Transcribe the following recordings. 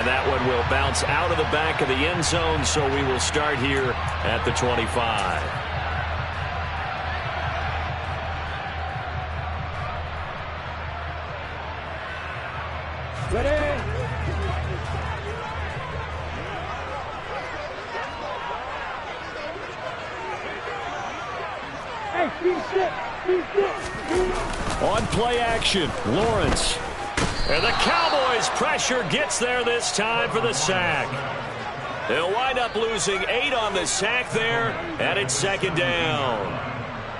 That one will bounce out of the back of the end zone, so we will start here at the 25. Ready? On play action, Lawrence. And the Cowboys' pressure gets there this time for the sack. They'll wind up losing 8 on the sack there, and it's second down.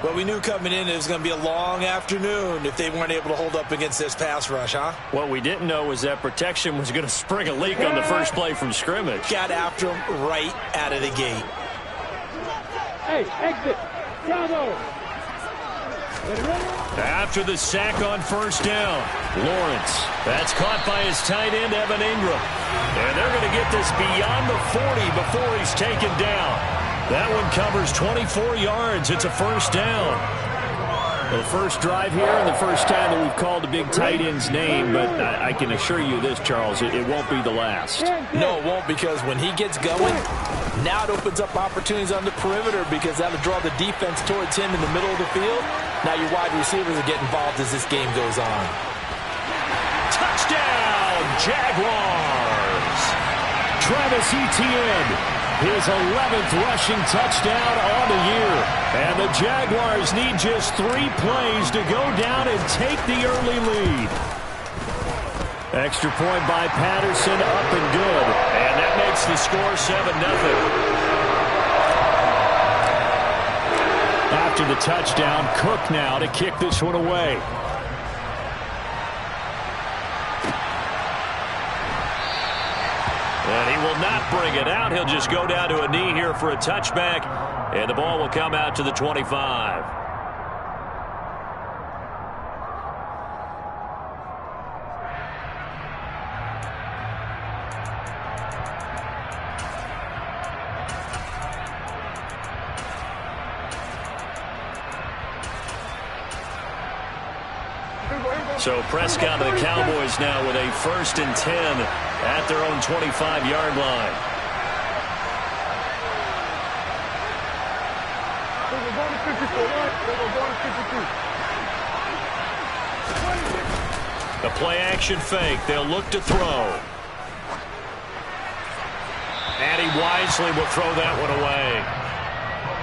Well, we knew coming in it was going to be a long afternoon if they weren't able to hold up against this pass rush, huh? What we didn't know was that protection was going to spring a leak on the first play from scrimmage. Got after him right out of the gate. Hey, exit. Bravo. After the sack on first down, Lawrence. That's caught by his tight end, Evan Ingram. And they're going to get this beyond the 40 before he's taken down. That one covers 24 yards. It's a first down. The first drive here and the first time that we've called the big tight end's name, but I can assure you this, Charles, it won't be the last. No, it won't, because when he gets going, now it opens up opportunities on the perimeter because that'll draw the defense towards him in the middle of the field. Now your wide receivers will get involved as this game goes on. Touchdown, Jaguars! Travis Etienne, his 11th rushing touchdown on the year. And the Jaguars need just 3 plays to go down and take the early lead. Extra point by Patterson, up and good. And that makes the score 7-0. After the touchdown, Cook now to kick this one away. And he will not bring it out. He'll just go down to a knee here for a touchback. And the ball will come out to the 25. So Prescott and the Cowboys now with a 1st and 10 at their own 25-yard line. The play-action fake. They'll look to throw. And he wisely will throw that one away.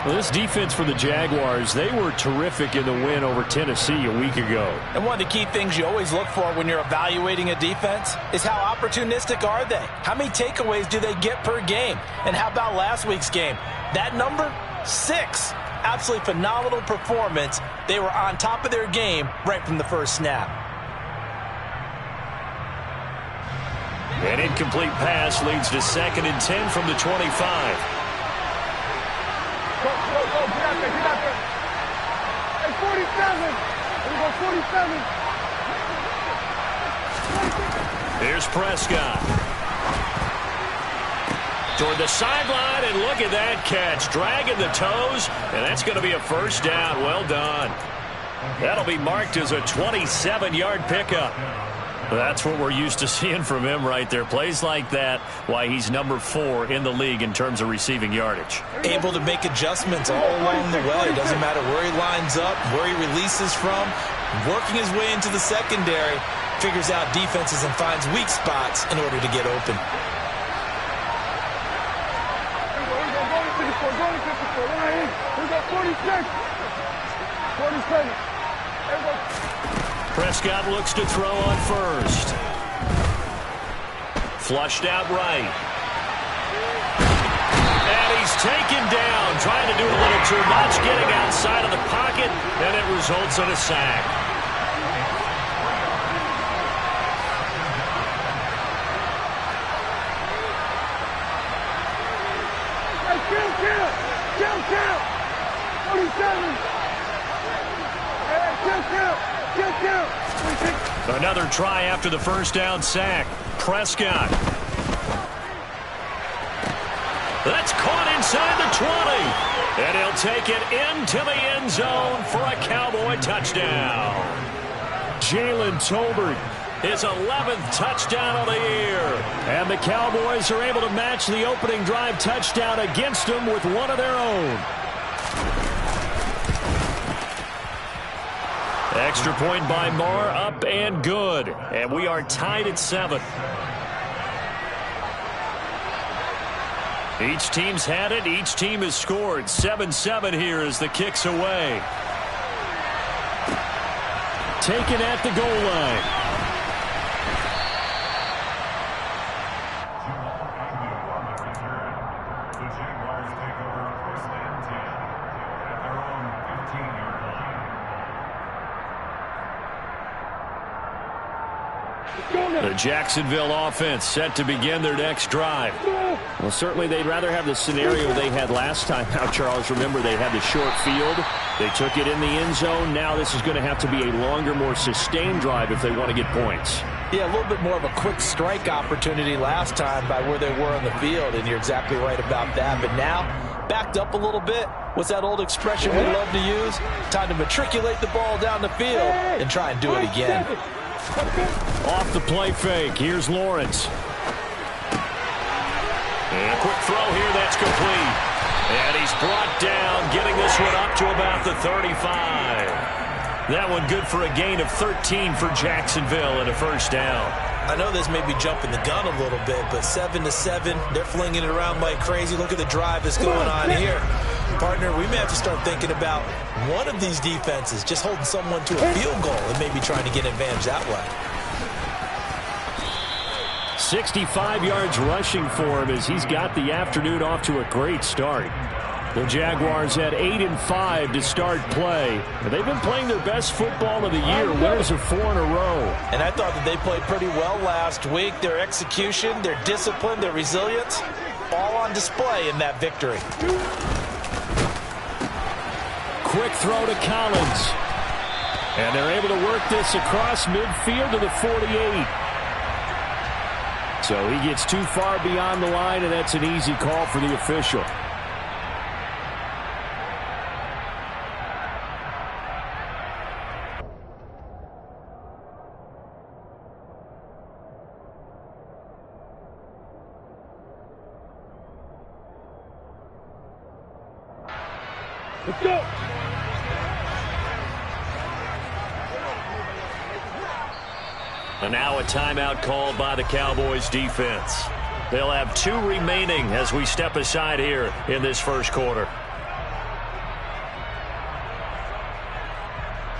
Well, this defense for the Jaguars, they were terrific in the win over Tennessee a week ago. And one of the key things you always look for when you're evaluating a defense is how opportunistic are they? How many takeaways do they get per game? And how about last week's game? That number, 6. Absolutely phenomenal performance. They were on top of their game right from the first snap. An incomplete pass leads to 2nd and 10 from the 25. Go, get out there. Hey, 47. We're going to go 47. Here's Prescott. Toward the sideline, and look at that catch. Dragging the toes, and that's going to be a first down. Well done. That'll be marked as a 27-yard pickup. That's what we're used to seeing from him right there. Plays like that, why he's number 4 in the league in terms of receiving yardage. Able to make adjustments all along the way. Doesn't matter where he lines up, where he releases from. Working his way into the secondary, figures out defenses and finds weak spots in order to get open. We got 46. 47. Prescott looks to throw on first. Flushed out right. And he's taken down, trying to do a little too much, getting outside of the pocket, and it results in a sack. Count. 47. Count. Another try after the first down sack. Prescott. That's caught inside the 20. And he'll take it into the end zone for a Cowboy touchdown. Jalen Tolbert his 11th touchdown of the year. And the Cowboys are able to match the opening drive touchdown against them with one of their own. Extra point by Marr, up and good. And we are tied at 7. Each team's had it. Each team has scored. 7-7 here as the kick's away. Taken at the goal line. The Jacksonville offense set to begin their next drive. Well, certainly they'd rather have the scenario they had last time out, Charles. Remember, they had the short field. They took it in the end zone. Now this is going to have to be a longer, more sustained drive if they want to get points. Yeah, a little bit more of a quick strike opportunity last time by where they were on the field, and you're exactly right about that. But now, backed up a little bit. What's that old expression we love to use? Time to matriculate the ball down the field and try and do it again. Off the play fake. Here's Lawrence. And a quick throw here. That's complete. And he's brought down, getting this one up to about the 35. That one good for a gain of 13 for Jacksonville and a first down. I know this may be jumping the gun a little bit, but 7-7, they're flinging it around like crazy. Look at the drive that's going on here. Partner, we may have to start thinking about one of these defenses just holding someone to a field goal and maybe trying to get an advantage that way. 65 yards rushing for him as he's got the afternoon off to a great start. The Jaguars had 8-5 to start play. And they've been playing their best football of the year. Winners of 4 in a row. And I thought that they played pretty well last week. Their execution, their discipline, their resilience, all on display in that victory. Quick throw to Collins. And they're able to work this across midfield to the 48. So he gets too far beyond the line, and that's an easy call for the official. Let's go. And now a timeout called by the Cowboys defense. They'll have 2 remaining as we step aside here in this first quarter.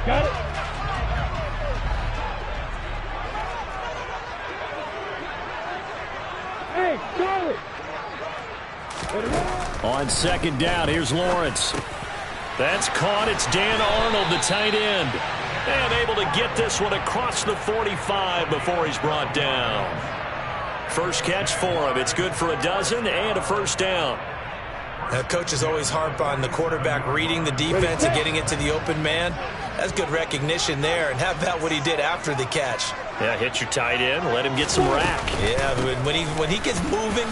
Got it. Hey, Charlie. On second down, here's Lawrence. That's caught. It's Dan Arnold, the tight end. And able to get this one across the 45 before he's brought down. First catch for him. It's good for a dozen and a first down. Now, coaches always harp on the quarterback reading the defense and getting it to the open man. That's good recognition there. And how about what he did after the catch? Yeah, hit your tight end, let him get some rack. Yeah, when he gets moving.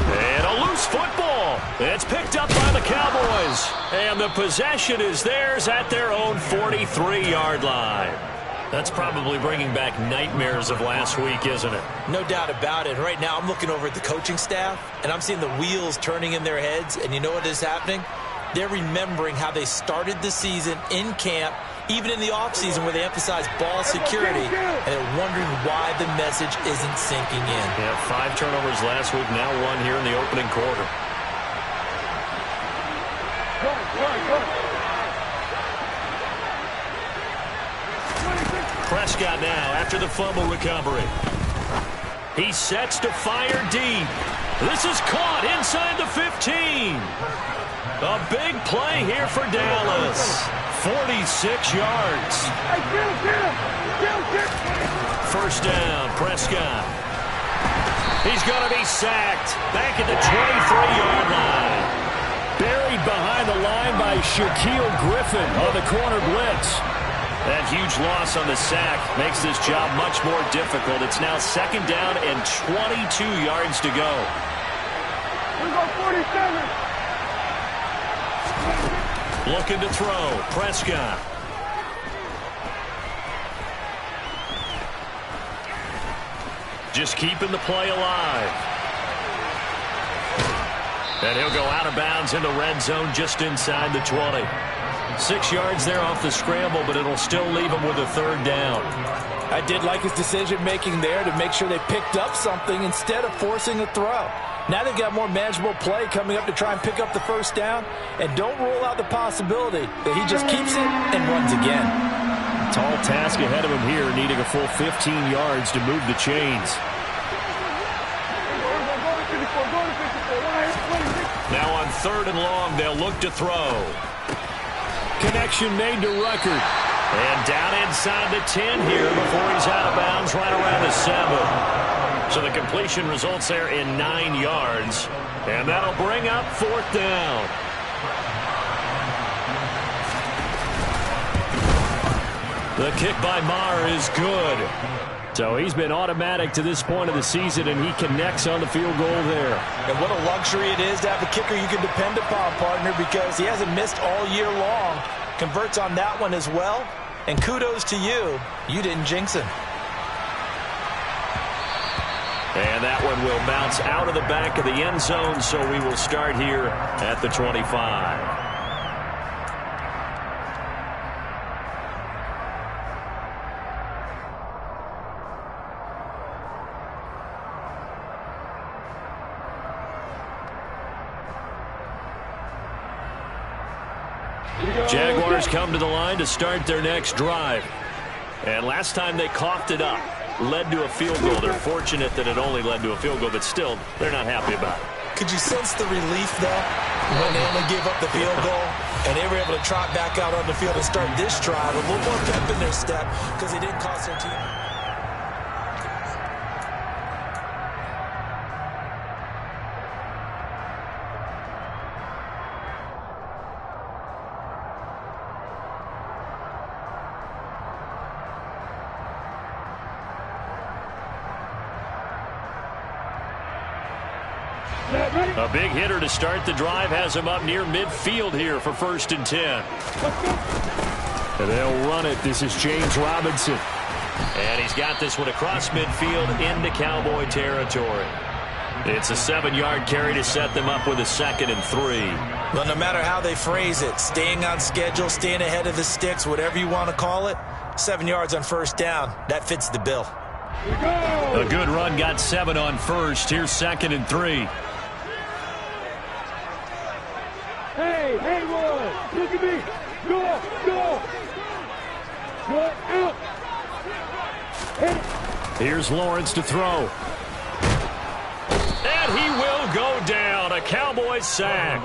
And a loose football. It's picked up by the Cowboys. And the possession is theirs at their own 43-yard line. That's probably bringing back nightmares of last week, isn't it? No doubt about it. Right now I'm looking over at the coaching staff, and I'm seeing the wheels turning in their heads. And you know what is happening? They're remembering how they started the season in camp, even in the offseason where they emphasized ball security, and they're wondering why the message isn't sinking in. Yeah, 5 turnovers last week, now 1 here in the opening quarter. Prescott now after the fumble recovery. He sets to fire deep. This is caught inside the 15. A big play here for Dallas. 46 yards. First down, Prescott. He's going to be sacked back at the 23-yard line. Buried behind the line by Shaquille Griffin on the corner blitz. That huge loss on the sack makes this job much more difficult. It's now second down and 22 yards to go. We go 47. Looking to throw. Prescott. just keeping the play alive. And he'll go out of bounds into red zone just inside the 20. 6 yards there off the scramble, but it'll still leave him with a third down. I did like his decision-making there to make sure they picked up something instead of forcing a throw. Now they've got more manageable play coming up to try and pick up the first down, and don't rule out the possibility that he just keeps it and runs again. Tall task ahead of him here, needing a full 15 yards to move the chains. Now on 3rd and long, they'll look to throw. Connection made to Ruckert. And down inside the 10 here before he's out of bounds right around the 7. So the completion results there in 9 yards. And that'll bring up 4th down. The kick by Maher is good. So he's been automatic to this point of the season, and he connects on the field goal there. And what a luxury it is to have a kicker you can depend upon, partner, because he hasn't missed all year long. Converts on that one as well. And kudos to you. You didn't jinx him. And that one will bounce out of the back of the end zone, so we will start here at the 25. Jaguars come to the line to start their next drive. And last time they coughed it up, led to a field goal. They're fortunate that it only led to a field goal, but still, they're not happy about it. Could you sense the relief, though, when they only gave up the field goal and they were able to trot back out on the field and start this drive a little more pep in their step because they didn't cost their team. A big hitter to start the drive has him up near midfield here for 1st and 10. And they'll run it. This is James Robinson. And he's got this one across midfield into Cowboy territory. It's a 7-yard carry to set them up with a 2nd and 3. Well, no matter how they phrase it, staying on schedule, staying ahead of the sticks, whatever you want to call it, 7 yards on 1st down, that fits the bill. A good run got 7 on 1st. Here's 2nd and 3. Hey, Haywood, look at me. Go, out. Hey. Here's Lawrence to throw. And he will go down. A Cowboys sack.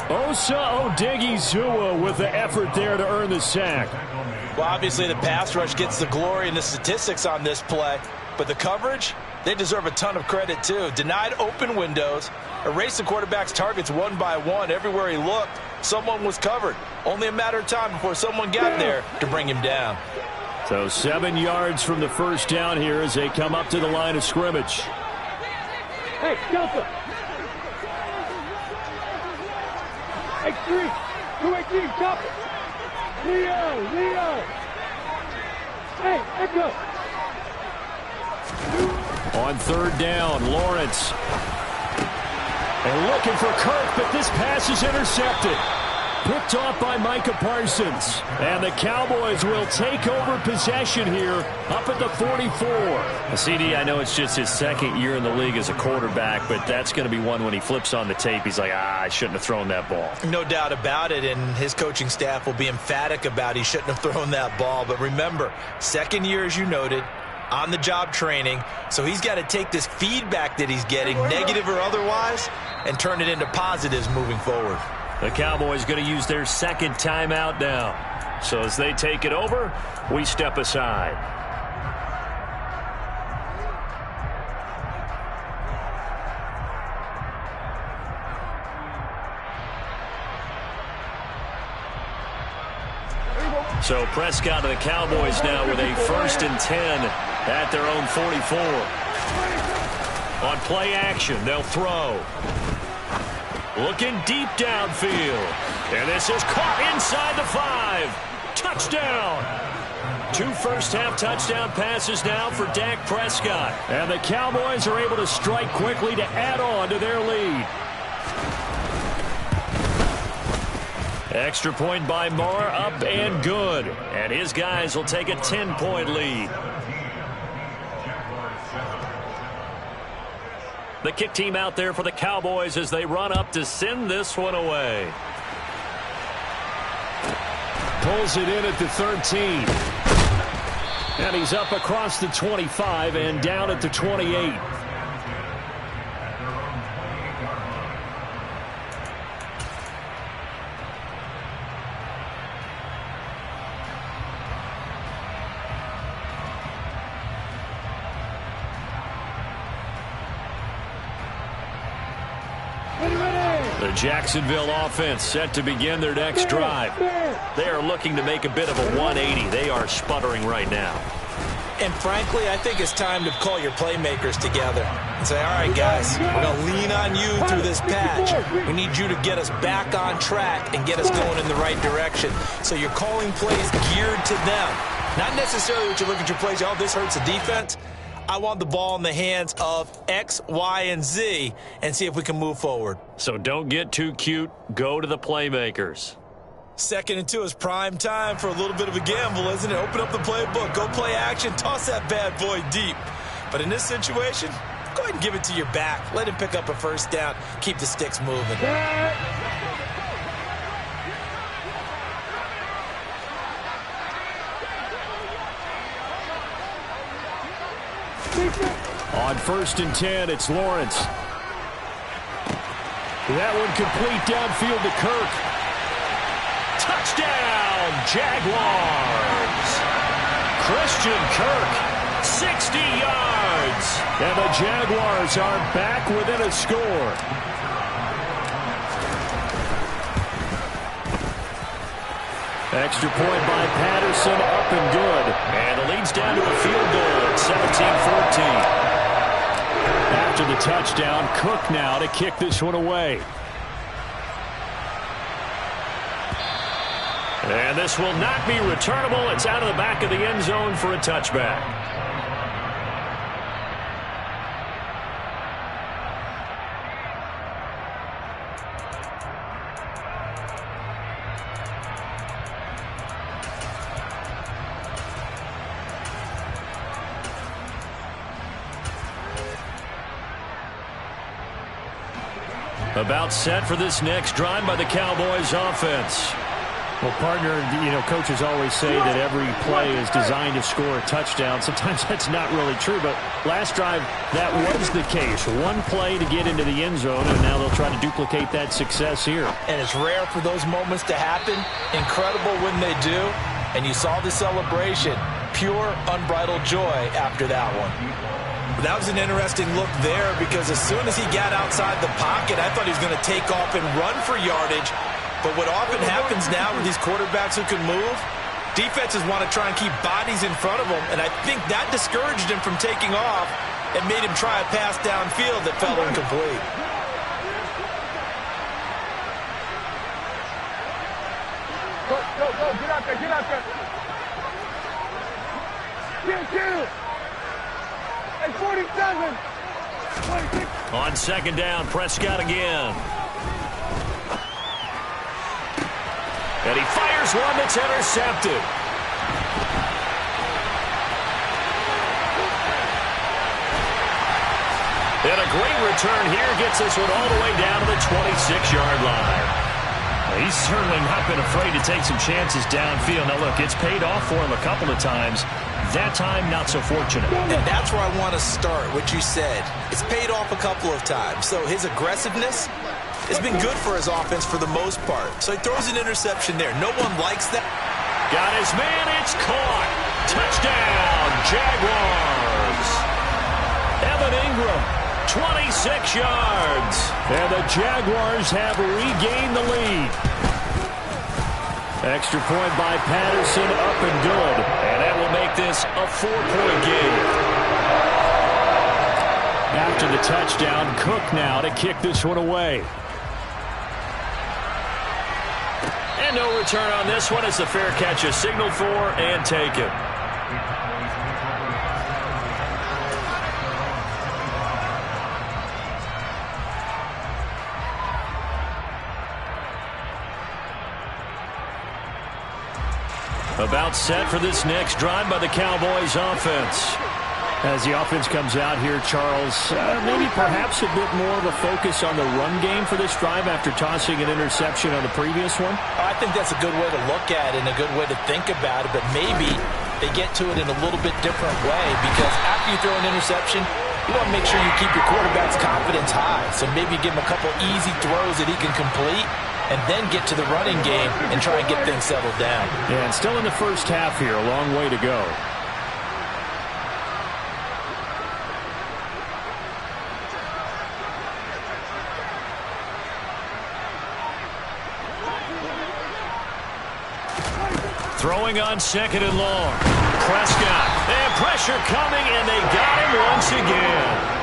Osa Odighizuwa with the effort there to earn the sack. Well, obviously the pass rush gets the glory and the statistics on this play, but the coverage, they deserve a ton of credit too. Denied open windows, erased the quarterback's targets one by one. Everywhere he looked, someone was covered. Only a matter of time before someone got there to bring him down. So 7 yards from the first down here as they come up to the line of scrimmage. Hey, Delta. X3, 218, chop it. Leo. Hey, Echo. On 3rd down, Lawrence. And looking for Kirk, but this pass is intercepted. Picked off by Micah Parsons. And the Cowboys will take over possession here up at the 44. CD, I know it's just his 2nd year in the league as a quarterback, but that's going to be one when he flips on the tape. He's like, I shouldn't have thrown that ball. No doubt about it, and his coaching staff will be emphatic about he shouldn't have thrown that ball. But remember, 2nd year, as you noted, on-the-job training, so he's got to take this feedback that he's getting, negative or otherwise, and turn it into positives moving forward. The Cowboys going to use their 2nd timeout now. So as they take it over, we step aside. So Prescott and the Cowboys now with a 1st and 10 at their own 44. On play action, they'll throw. Looking deep downfield. And this is caught inside the 5. Touchdown. 2 first-half touchdown passes now for Dak Prescott. And the Cowboys are able to strike quickly to add on to their lead. Extra point by Moore, up and good. And his guys will take a 10-point lead. The kick team out there for the Cowboys as they run up to send this one away. Pulls it in at the 13. And he's up across the 25 and down at the 28. The Jacksonville offense set to begin their next drive. They are looking to make a bit of a 180. They are sputtering right now. And frankly, I think it's time to call your playmakers together and say, all right, guys, we're going to lean on you through this patch. We need you to get us back on track and get us going in the right direction. So you're calling plays geared to them. Not necessarily what you look at your plays, oh, this hurts the defense. I want the ball in the hands of X, Y, and Z and see if we can move forward. So don't get too cute. Go to the playmakers. 2nd and 2 is prime time for a little bit of a gamble, isn't it? Open up the playbook. Go play action. Toss that bad boy deep. But in this situation, go ahead and give it to your back. Let him pick up a first down. Keep the sticks moving. On 1st and 10, it's Lawrence. That one complete downfield to Kirk. Touchdown, Jaguars. Christian Kirk, 60 yards. And the Jaguars are back within a score. Extra point by Patterson, up and good. And the lead's down to a field goal at 17-14. After the touchdown, Cook now to kick this one away. And this will not be returnable. It's out of the back of the end zone for a touchback. About set for this next drive by the Cowboys offense. Well, partner, coaches always say that every play is designed to score a touchdown. Sometimes that's not really true, but last drive, that was the case. One play to get into the end zone, and now they'll try to duplicate that success here. And it's rare for those moments to happen. Incredible when they do. And you saw the celebration. Pure, unbridled joy after that one. That was an interesting look there because as soon as he got outside the pocket, I thought he was going to take off and run for yardage. But what often happens now with these quarterbacks who can move, defenses want to try and keep bodies in front of them, and I think that discouraged him from taking off and made him try a pass downfield that fell incomplete. Go, get out there, get out there. Kill. Hey, 47. 26. On 2nd down, Prescott again. And he fires one that's intercepted. And a great return here gets this one all the way down to the 26-yard line. He's certainly not been afraid to take some chances downfield. Now, look, it's paid off for him a couple of times. That time, not so fortunate. And that's where I want to start, what you said. It's paid off a couple of times. So his aggressiveness has been good for his offense for the most part. So he throws an interception there. No one likes that. Got his man. It's caught. Touchdown, Jaguars. Evan Ingram, 26 yards. And the Jaguars have regained the lead. Extra point by Patterson, up and good. And that will make this a 4-point game. After the touchdown, Cook now to kick this one away. And no return on this one as the fair catch is signaled for and taken. About set for this next drive by the Cowboys offense. As the offense comes out here, Charles, maybe perhaps a bit more of a focus on the run game for this drive after tossing an interception on the previous one? I think that's a good way to look at it and a good way to think about it, but maybe they get to it in a little bit different way because after you throw an interception, you want to make sure you keep your quarterback's confidence high. So maybe give him a couple easy throws that he can complete and then get to the running game and try and get things settled down. Yeah, and still in the first half here, a long way to go. Throwing on 2nd and long. Prescott. And pressure coming, and they got him once again.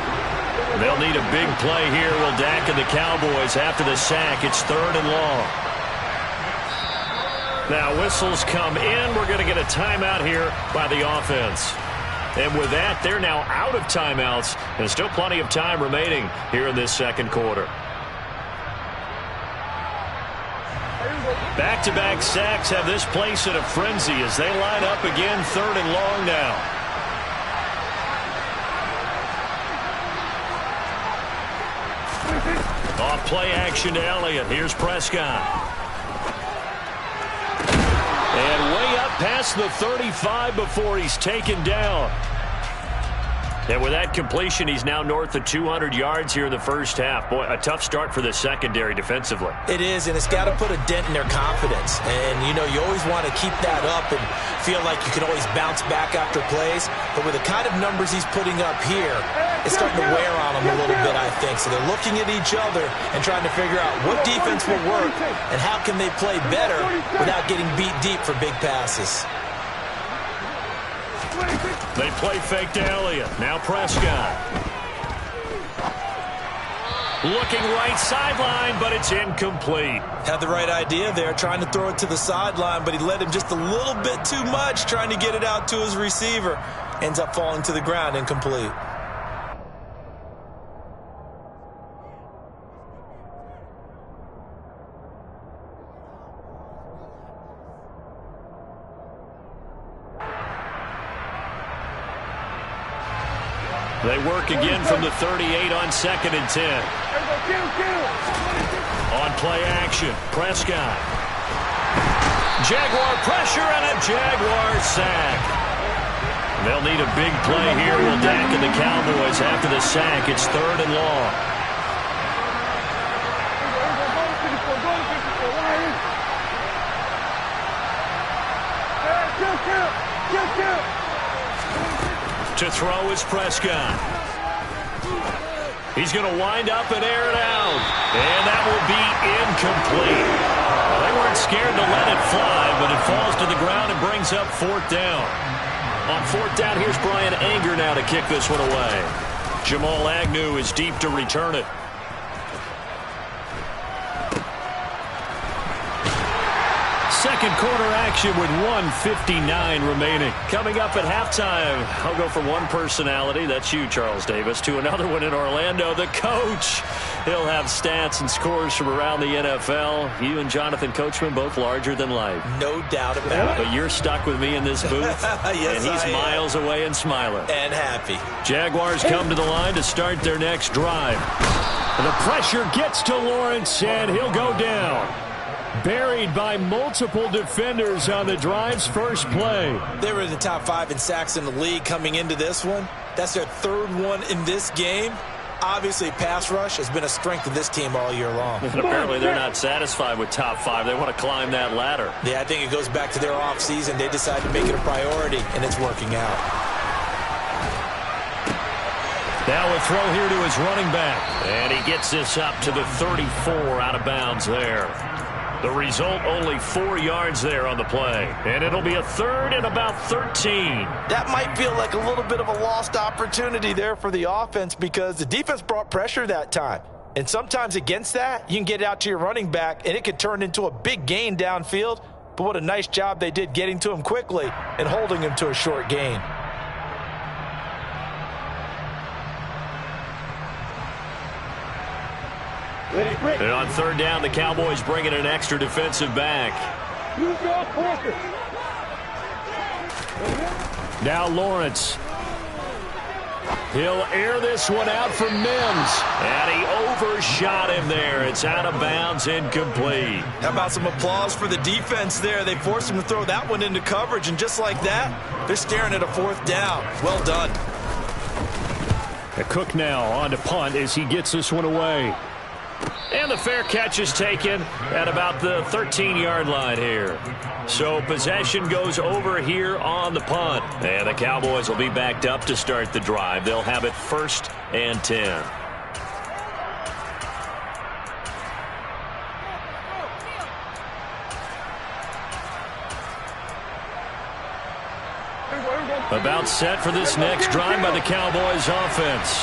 They'll need a big play here, will Dak and the Cowboys after the sack. It's 3rd and long. Now whistles come in. We're going to get a timeout here by the offense. And with that, they're now out of timeouts. There's still plenty of time remaining here in this second quarter. Back-to-back sacks have this place in a frenzy as they line up again 3rd and long now. Off play action to Elliott. Here's Prescott. And way up past the 35 before he's taken down. And with that completion, he's now north of 200 yards here in the first half. Boy, a tough start for the secondary defensively. It is, and it's got to put a dent in their confidence. And, you know, you always want to keep that up and feel like you can always bounce back after plays. But with the kind of numbers he's putting up here, it's starting to wear on them a little bit, I think. So they're looking at each other and trying to figure out what defense will work and how can they play better without getting beat deep for big passes. They play fake to Elliott. Now Prescott. Looking right sideline, but it's incomplete. Had the right idea there, trying to throw it to the sideline, but he led him just a little bit too much, trying to get it out to his receiver. Ends up falling to the ground, incomplete. They work again from the 38 on 2nd and 10. On play action, Prescott. Jaguar pressure and a Jaguar sack. They'll need a big play here, will Dak and the Cowboys after the sack. It's 3rd and long. To throw is Prescott. He's going to wind up and air it out. And that will be incomplete. They weren't scared to let it fly, but it falls to the ground and brings up 4th down. On 4th down, here's Brian Anger now to kick this one away. Jamal Agnew is deep to return it. Second quarter action with 1:59 remaining. Coming up at halftime, I'll go from one personality, that's you, Charles Davis, to another one in Orlando, the coach. He'll have stats and scores from around the NFL. You and Jonathan Coachman both larger than life. No doubt about it. But you're stuck with me in this booth, yes, and he's miles away and smiling. And happy. Jaguars come to the line to start their next drive. The pressure gets to Lawrence, and he'll go down. Buried by multiple defenders on the drive's first play. They were in the top 5 in sacks in the league coming into this one. That's their 3rd one in this game. Obviously, pass rush has been a strength of this team all year long. And apparently they're not satisfied with top 5. They want to climb that ladder. Yeah, I think it goes back to their offseason. They decided to make it a priority, and it's working out. Now a throw here to his running back. And he gets this up to the 34 out of bounds there. The result, only 4 yards there on the play. And it'll be a 3rd and about 13. That might feel like a little bit of a lost opportunity there for the offense because the defense brought pressure that time. And sometimes against that, you can get it out to your running back, and it could turn into a big gain downfield. But what a nice job they did getting to him quickly and holding him to a short gain. And on 3rd down, the Cowboys bring in an extra defensive back. Now Lawrence. He'll air this one out for Mims. And he overshot him there. It's out of bounds, incomplete. How about some applause for the defense there? They forced him to throw that one into coverage, and just like that, they're staring at a 4th down. Well done. Cook now on to punt as he gets this one away. And the fair catch is taken at about the 13-yard line here. So possession goes over here on the punt. And the Cowboys will be backed up to start the drive. They'll have it 1st and 10. About set for this next drive by the Cowboys offense.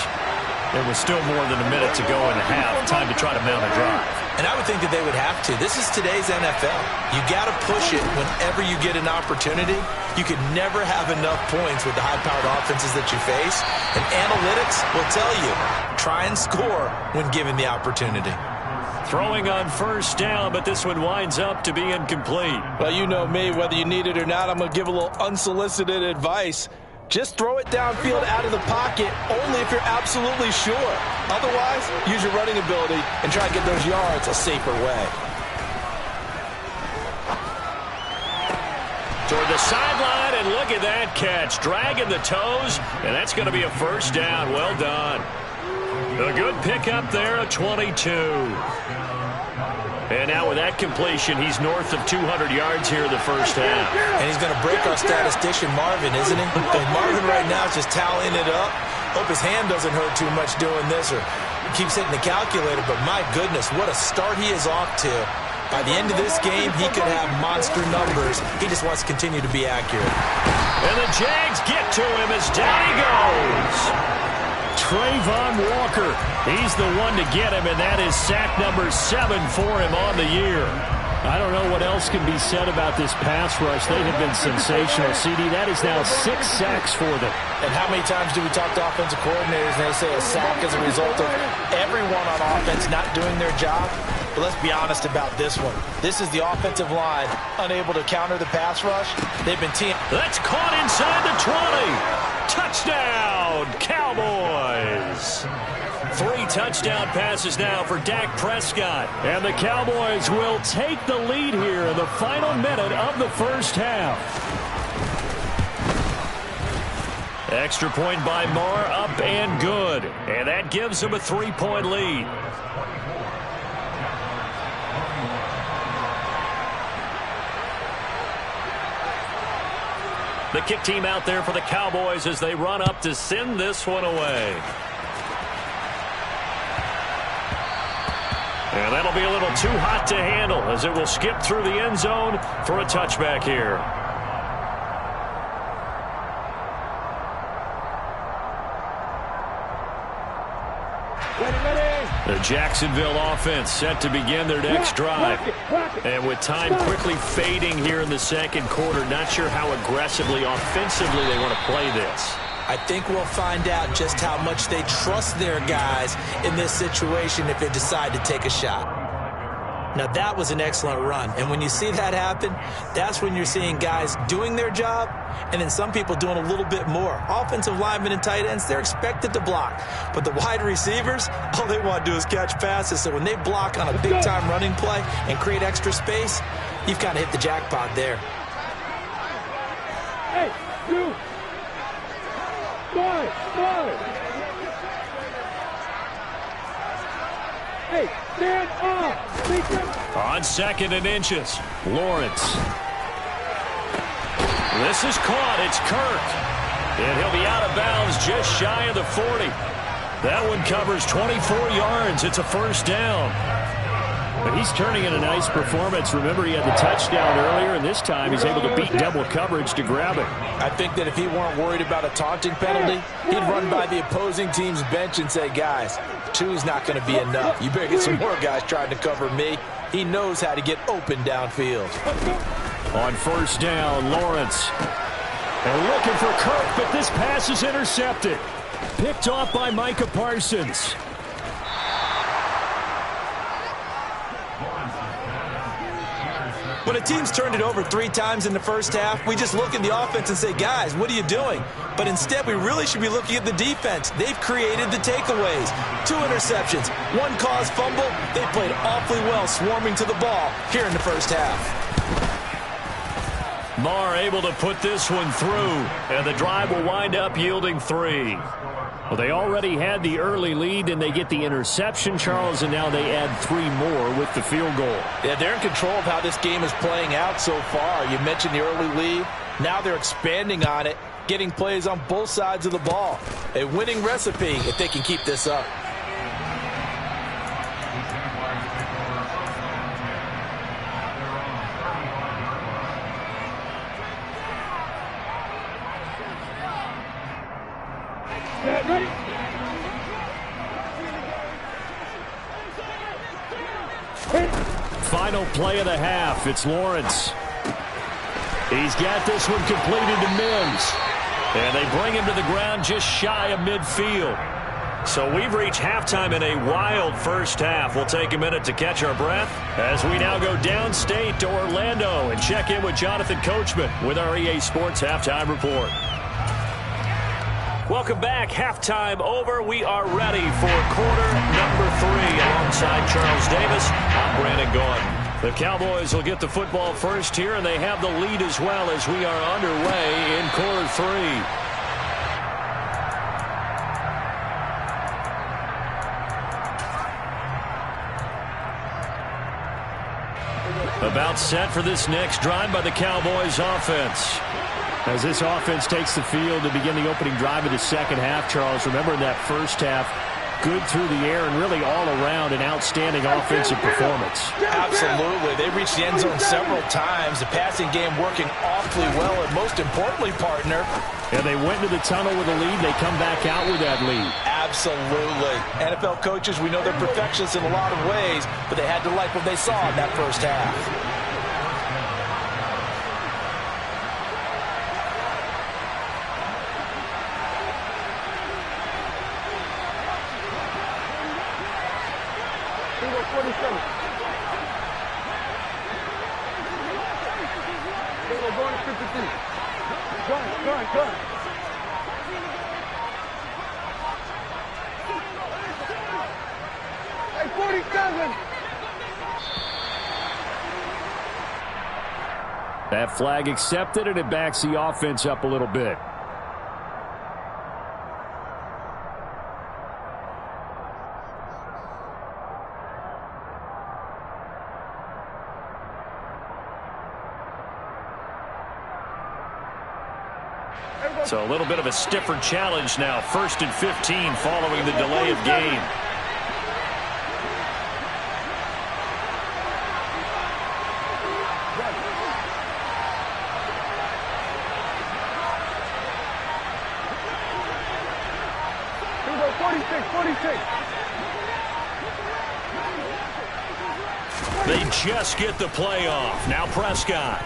There was still more than a minute to go in the half. Time to try to mount a drive. And I would think that they would have to. This is today's NFL. You got to push it whenever you get an opportunity. You could never have enough points with the high-powered offenses that you face. And analytics will tell you, try and score when given the opportunity. Throwing on 1st down, but this one winds up to be incomplete. Well, you know me, whether you need it or not, I'm going to give a little unsolicited advice. Just throw it downfield out of the pocket only if you're absolutely sure. Otherwise, use your running ability and try to get those yards a safer way. Toward the sideline, and look at that catch. Dragging the toes, and that's going to be a 1st down. Well done. A good pickup there, a 22. And now with that completion, he's north of 200 yards here in the 1st half. And he's going to break our statistician, Marvin, isn't he? And Marvin right now is just tallying it up. Hope his hand doesn't hurt too much doing this, or he keeps hitting the calculator. But my goodness, what a start he is off to. By the end of this game, he could have monster numbers. He just wants to continue to be accurate. And the Jags get to him as down he goes. Trayvon Walker, he's the one to get him, and that is sack number 7 for him on the year. I don't know what else can be said about this pass rush. They have been sensational, CD. That is now 6 sacks for them. And how many times do we talk to offensive coordinators and they say a sack is a result of everyone on offense not doing their job? But let's be honest about this one. This is the offensive line unable to counter the pass rush. They've been team. That's caught inside the 20. Touchdown, Cowboys. 3 touchdown passes now for Dak Prescott. And the Cowboys will take the lead here in the final minute of the 1st half. Extra point by Marr, up and good. And that gives them a 3-point lead. The kick team out there for the Cowboys as they run up to send this one away. And that'll be a little too hot to handle as it will skip through the end zone for a touchback here. The Jacksonville offense set to begin their next drive. And with time quickly fading here in the 2nd quarter, not sure how aggressively, offensively they want to play this. I think we'll find out just how much they trust their guys in this situation if they decide to take a shot. Now, that was an excellent run. And when you see that happen, that's when you're seeing guys doing their job and then some people doing a little bit more. Offensive linemen and tight ends, they're expected to block. But the wide receivers, all they want to do is catch passes. So when they block on a big-time running play and create extra space, you've kind of hit the jackpot there. Hey, you! Five! Hey, stand up! On 2nd and inches, Lawrence. This is caught. It's Kirk. And he'll be out of bounds just shy of the 40. That one covers 24 yards. It's a 1st down. But he's turning in a nice performance. Remember, he had the touchdown earlier, and this time he's able to beat double coverage to grab it. I think that if he weren't worried about a taunting penalty, he'd run by the opposing team's bench and say, guys, 2 is not going to be enough. You better get some more guys trying to cover me. He knows how to get open downfield. On 1st down, Lawrence. And looking for Kirk, but this pass is intercepted. Picked off by Micah Parsons. When a team's turned it over 3 times in the first half, we just look at the offense and say, guys, what are you doing? But instead, we really should be looking at the defense. They've created the takeaways. 2 interceptions, 1 caused fumble. They played awfully well swarming to the ball here in the first half. Marr able to put this one through, and the drive will wind up yielding 3. Well, they already had the early lead, and they get the interception, Charles, and now they add 3 more with the field goal. Yeah, they're in control of how this game is playing out so far. You mentioned the early lead. Now they're expanding on it, getting plays on both sides of the ball. A winning recipe if they can keep this up. Final play of the half. It's Lawrence. He's got this one completed to Mims. And they bring him to the ground just shy of midfield. So we've reached halftime in a wild first half. We'll take a minute to catch our breath as we now go downstate to Orlando and check in with Jonathan Coachman with our EA Sports Halftime Report. Welcome back. Halftime over. We are ready for quarter number 3 alongside Charles Davis. I'm Brandon Gaudin. The Cowboys will get the football first here, and they have the lead as well as we are underway in quarter 3. About set for this next drive by the Cowboys offense. As this offense takes the field to begin the opening drive of the second half, Charles, remember in that first half, good through the air and really all around an outstanding offensive performance. Absolutely. They reached the end zone several times. The passing game working awfully well, and most importantly, partner. Yeah, they went into the tunnel with a lead. They come back out with that lead. Absolutely. NFL coaches, we know they're perfectionists in a lot of ways, but they had to like what they saw in that first half. That flag accepted, and it backs the offense up a little bit. So a little bit of a stiffer challenge now. 1st and 15 following the delay of game. They just get the play off. Now Prescott.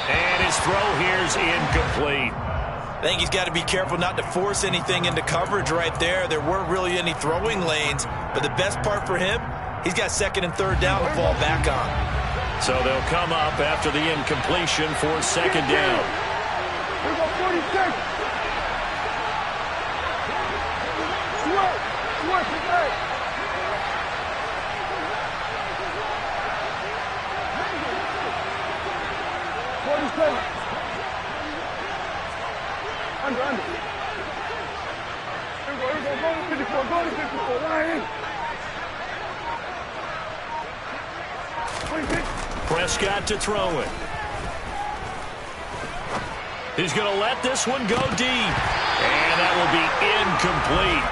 And his throw here is incomplete. I think he's got to be careful not to force anything into coverage right there. There weren't really any throwing lanes, but the best part for him, he's got 2nd and 3rd down to fall back on. So they'll come up after the incompletion for 2nd down. We go 46. Sweat. 47. Under. Here we go. Go to 54. Go to 54. Line in. 26. Prescott to throw it. He's going to let this one go deep. And that will be incomplete.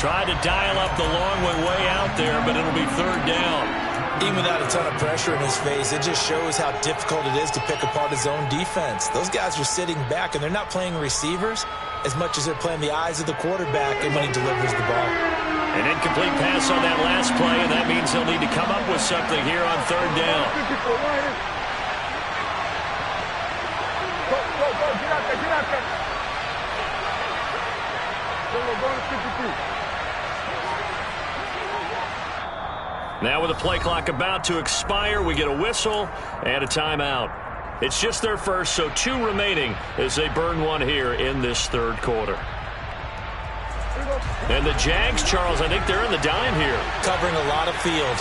Tried to dial up the long one way out there, but it'll be 3rd down. Even without a ton of pressure in his face, it just shows how difficult it is to pick apart his own defense. Those guys are sitting back, and they're not playing receivers as much as they're playing the eyes of the quarterback and when he delivers the ball. An incomplete pass on that last play, and that means they'll need to come up with something here on 3rd down. Go, get out there. Go to 53. Now with the play clock about to expire, we get a whistle and a timeout. It's just their first, so 2 remaining as they burn one here in this third quarter. And the Jags, Charles, I think they're in the dime here. Covering a lot of field.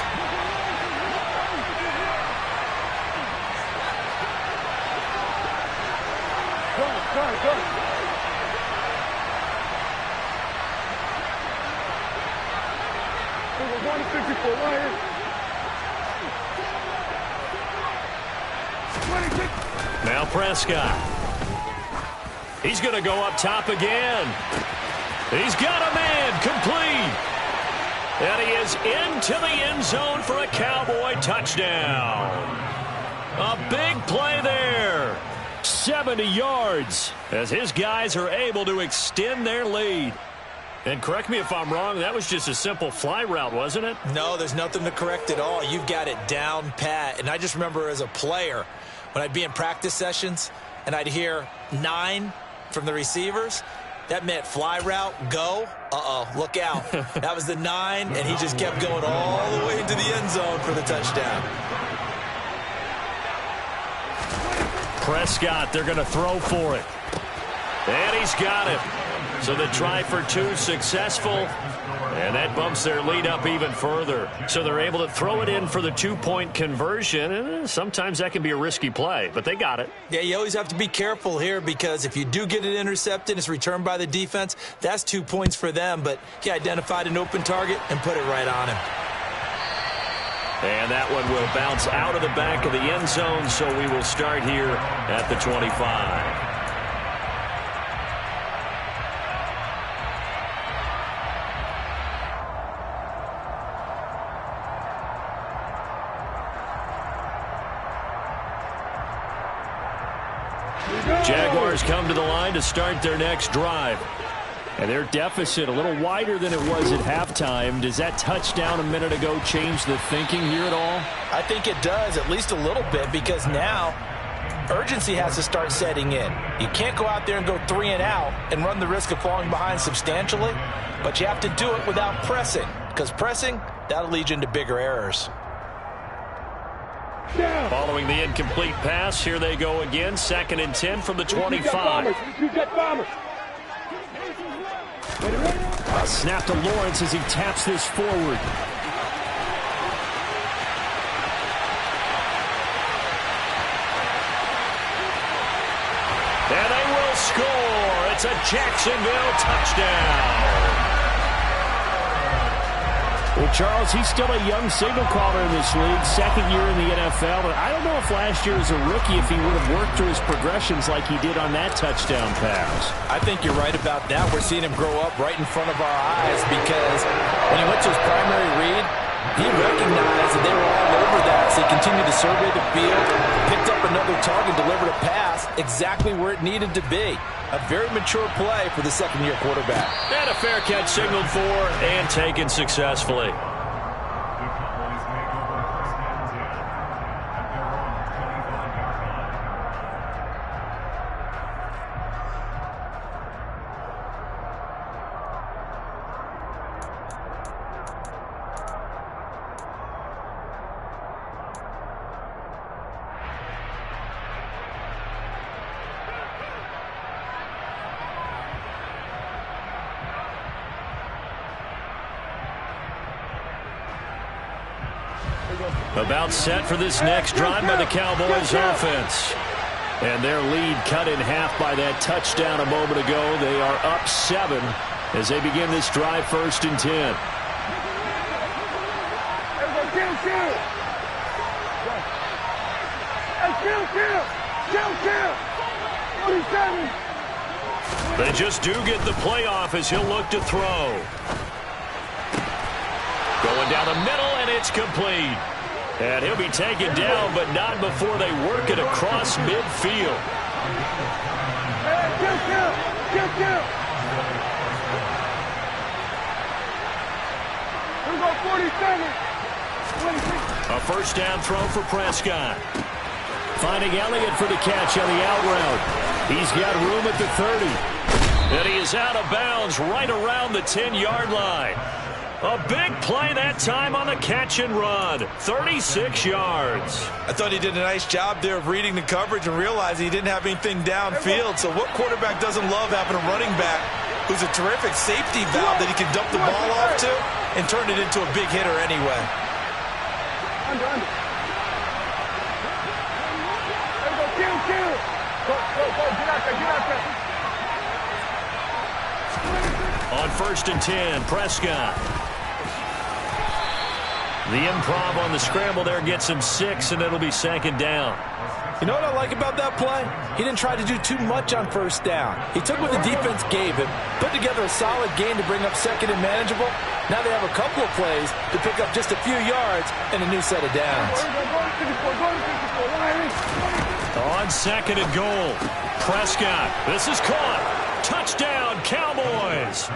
Go. 154 Lions. 26. Now Prescott. He's going to go up top again. He's got a man complete. And he is into the end zone for a Cowboy touchdown. A big play there. 70 yards as his guys are able to extend their lead. And correct me if I'm wrong, that was just a simple fly route, wasn't it? No, there's nothing to correct at all. You've got it down pat. And I just remember as a player, when I'd be in practice sessions and I'd hear 9 from the receivers, that meant fly route, go. Uh-oh, look out. That was the 9, and he just kept going all the way into the end zone for the touchdown. Prescott, they're going to throw for it. And he's got it. So the try for 2 successful, and that bumps their lead up even further. So they're able to throw it in for the 2-point conversion, and sometimes that can be a risky play, but they got it. Yeah, you always have to be careful here because if you do get it intercepted, it's returned by the defense, that's 2 points for them, but he identified an open target and put it right on him. And that one will bounce out of the back of the end zone, so we will start here at the 25. Jaguars come to the line to start their next drive. And their deficit a little wider than it was at halftime. Does that touchdown a minute ago change the thinking here at all? I think it does, at least a little bit, because now urgency has to start setting in. You can't go out there and go 3 and out and run the risk of falling behind substantially, but you have to do it without pressing, because pressing, that'll lead you into bigger errors. Following the incomplete pass, here they go again. 2nd and 10 from the 25. A snap to Lawrence as he taps this forward. And they will score. It's a Jacksonville touchdown. Well, Charles, he's still a young signal caller in this league, 2nd year in the NFL. But I don't know if last year as a rookie, if he would have worked through his progressions like he did on that touchdown pass. I think you're right about that. We're seeing him grow up right in front of our eyes because when he went to his primary read, he recognized that they were all over that. So he continued to survey the field, picked up another target, delivered a pass exactly where it needed to be. A very mature play for the 2nd-year quarterback. And a fair catch signaled for and taken successfully. About set for this next drive by the Cowboys offense. And their lead cut in half by that touchdown a moment ago. They are up 7 as they begin this drive 1st and 10. They just do get the playoff as he'll look to throw. Going down the middle, and it's complete. And he'll be taken down, but not before they work it across midfield. A 1st down throw for Prescott. Finding Elliott for the catch on the out route. He's got room at the 30. And he is out of bounds right around the 10-yard line. A big play that time on the catch and run. 36 yards. I thought he did a nice job there of reading the coverage and realizing he didn't have anything downfield. So what quarterback doesn't love having a running back who's a terrific safety valve that he can dump the ball off to and turn it into a big hitter anyway? Under. Kill. Go. Get out there. On 1st and 10, Prescott. The improv on the scramble there gets him 6, and it'll be 2nd down. You know what I like about that play? He didn't try to do too much on 1st down. He took what the defense gave him, put together a solid game to bring up 2nd and manageable. Now they have a couple of plays to pick up just a few yards and a new set of downs. On 2nd and goal, Prescott. This is caught. Touchdown, Cowboys.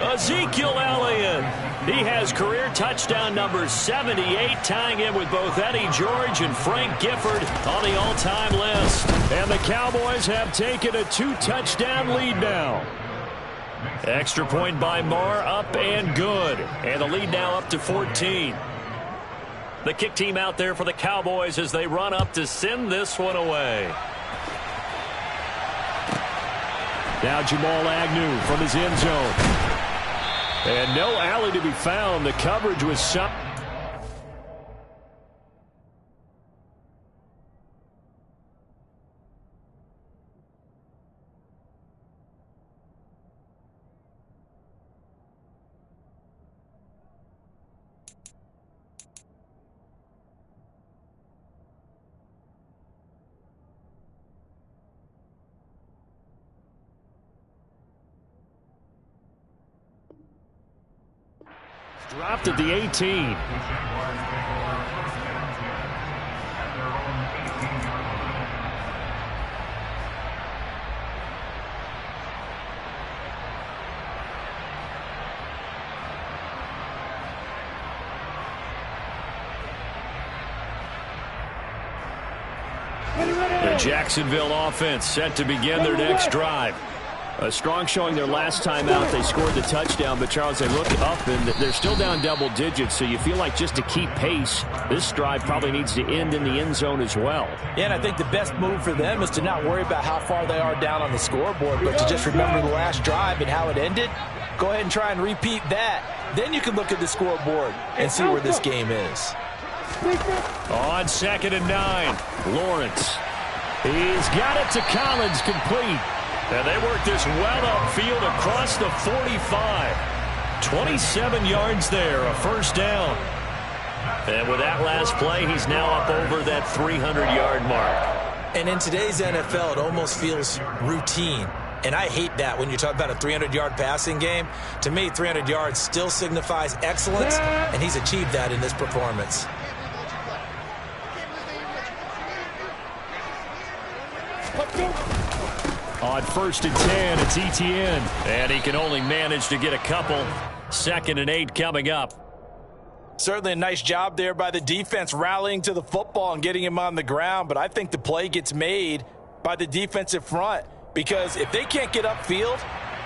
Ezekiel Elliott. He has career touchdown number 78, tying him with both Eddie George and Frank Gifford on the all-time list. And the Cowboys have taken a 2-touchdown lead now. Extra point by Marr, up and good. And the lead now up to 14. The kick team out there for the Cowboys as they run up to send this one away. Now Jamal Agnew from his end zone. And no alley to be found. The coverage was some. Dropped at the 18. The Jacksonville offense set to begin their next drive. A strong showing their last time out. They scored the touchdown, but Charles, they look up and they're still down double digits, so you feel like just to keep pace, this drive probably needs to end in the end zone as well. Yeah, and I think the best move for them is to not worry about how far they are down on the scoreboard, but to just remember the last drive and how it ended. Go ahead and try and repeat that. Then you can look at the scoreboard and see where this game is. On 2nd and 9, Lawrence. He's got it to Collins, complete. And they work this well upfield across the 45. 27 yards there, a 1st down. And with that last play, he's now up over that 300-yard mark. And in today's NFL, it almost feels routine. And I hate that when you talk about a 300-yard passing game. To me, 300 yards still signifies excellence, and he's achieved that in this performance. On 1st and 10, it's Etienne. And he can only manage to get a couple. 2nd and 8 coming up. Certainly a nice job there by the defense rallying to the football and getting him on the ground. But I think the play gets made by the defensive front. Because if they can't get upfield,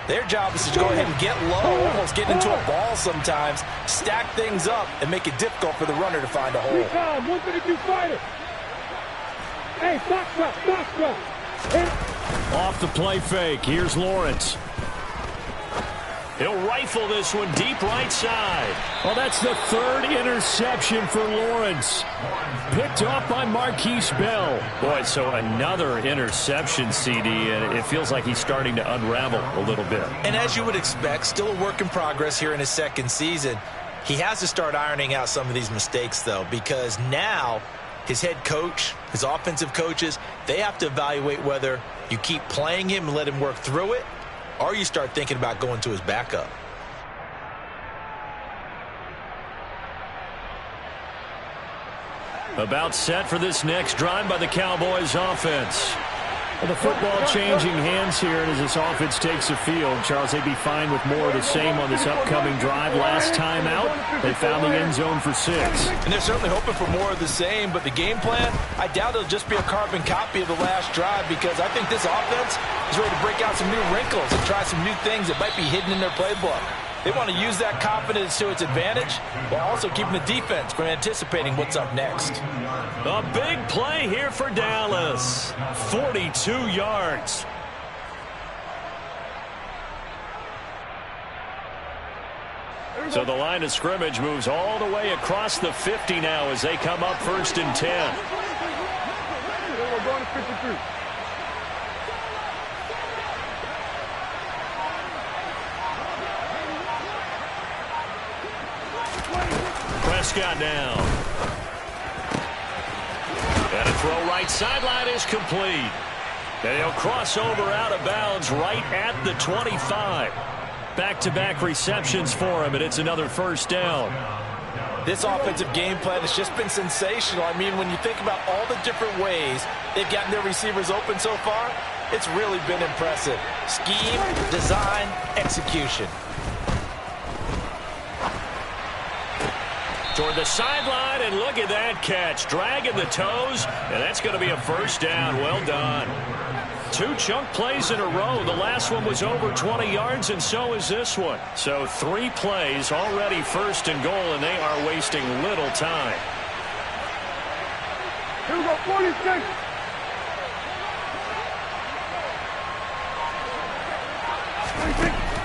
their job is to go ahead and get low, almost get into a ball sometimes, stack things up, and make it difficult for the runner to find a hole. Hey, box. Off the play fake, here's Lawrence. He'll rifle this one deep right side. Well, that's the 3rd interception for Lawrence. Picked off by Marquise Bell. Boy, so another interception, CD, and it feels like he's starting to unravel a little bit. And as you would expect, still a work in progress here in his 2nd season. He has to start ironing out some of these mistakes, though, because now his head coach, his offensive coaches, they have to evaluate whether you keep playing him and let him work through it, or you start thinking about going to his backup. About set for this next drive by the Cowboys offense. Well, the football changing hands here, and as this offense takes the field, Charles, they'd be fine with more of the same on this upcoming drive. Last time out, they found the end zone for 6. And they're certainly hoping for more of the same, but the game plan, I doubt it'll just be a carbon copy of the last drive, because I think this offense is ready to break out some new wrinkles and try some new things that might be hidden in their playbook. They want to use that confidence to its advantage while also keeping the defense from anticipating what's up next. A big play here for Dallas. 42 yards. So the line of scrimmage moves all the way across the 50 now as they come up 1st and 10. We're going to 53. Prescott down. And a throw right sideline is complete. And he'll cross over out of bounds right at the 25. Back-to-back receptions for him, and it's another 1st down. This offensive game plan has just been sensational. I mean, when you think about all the different ways they've gotten their receivers open so far, it's really been impressive. Scheme, design, execution. Toward the sideline, and look at that catch. Dragging the toes, and that's going to be a 1st down. Well done. 2 chunk plays in a row. The last one was over 20 yards, and so is this one. So 3 plays, already 1st and goal, and they are wasting little time. Here we go, 46.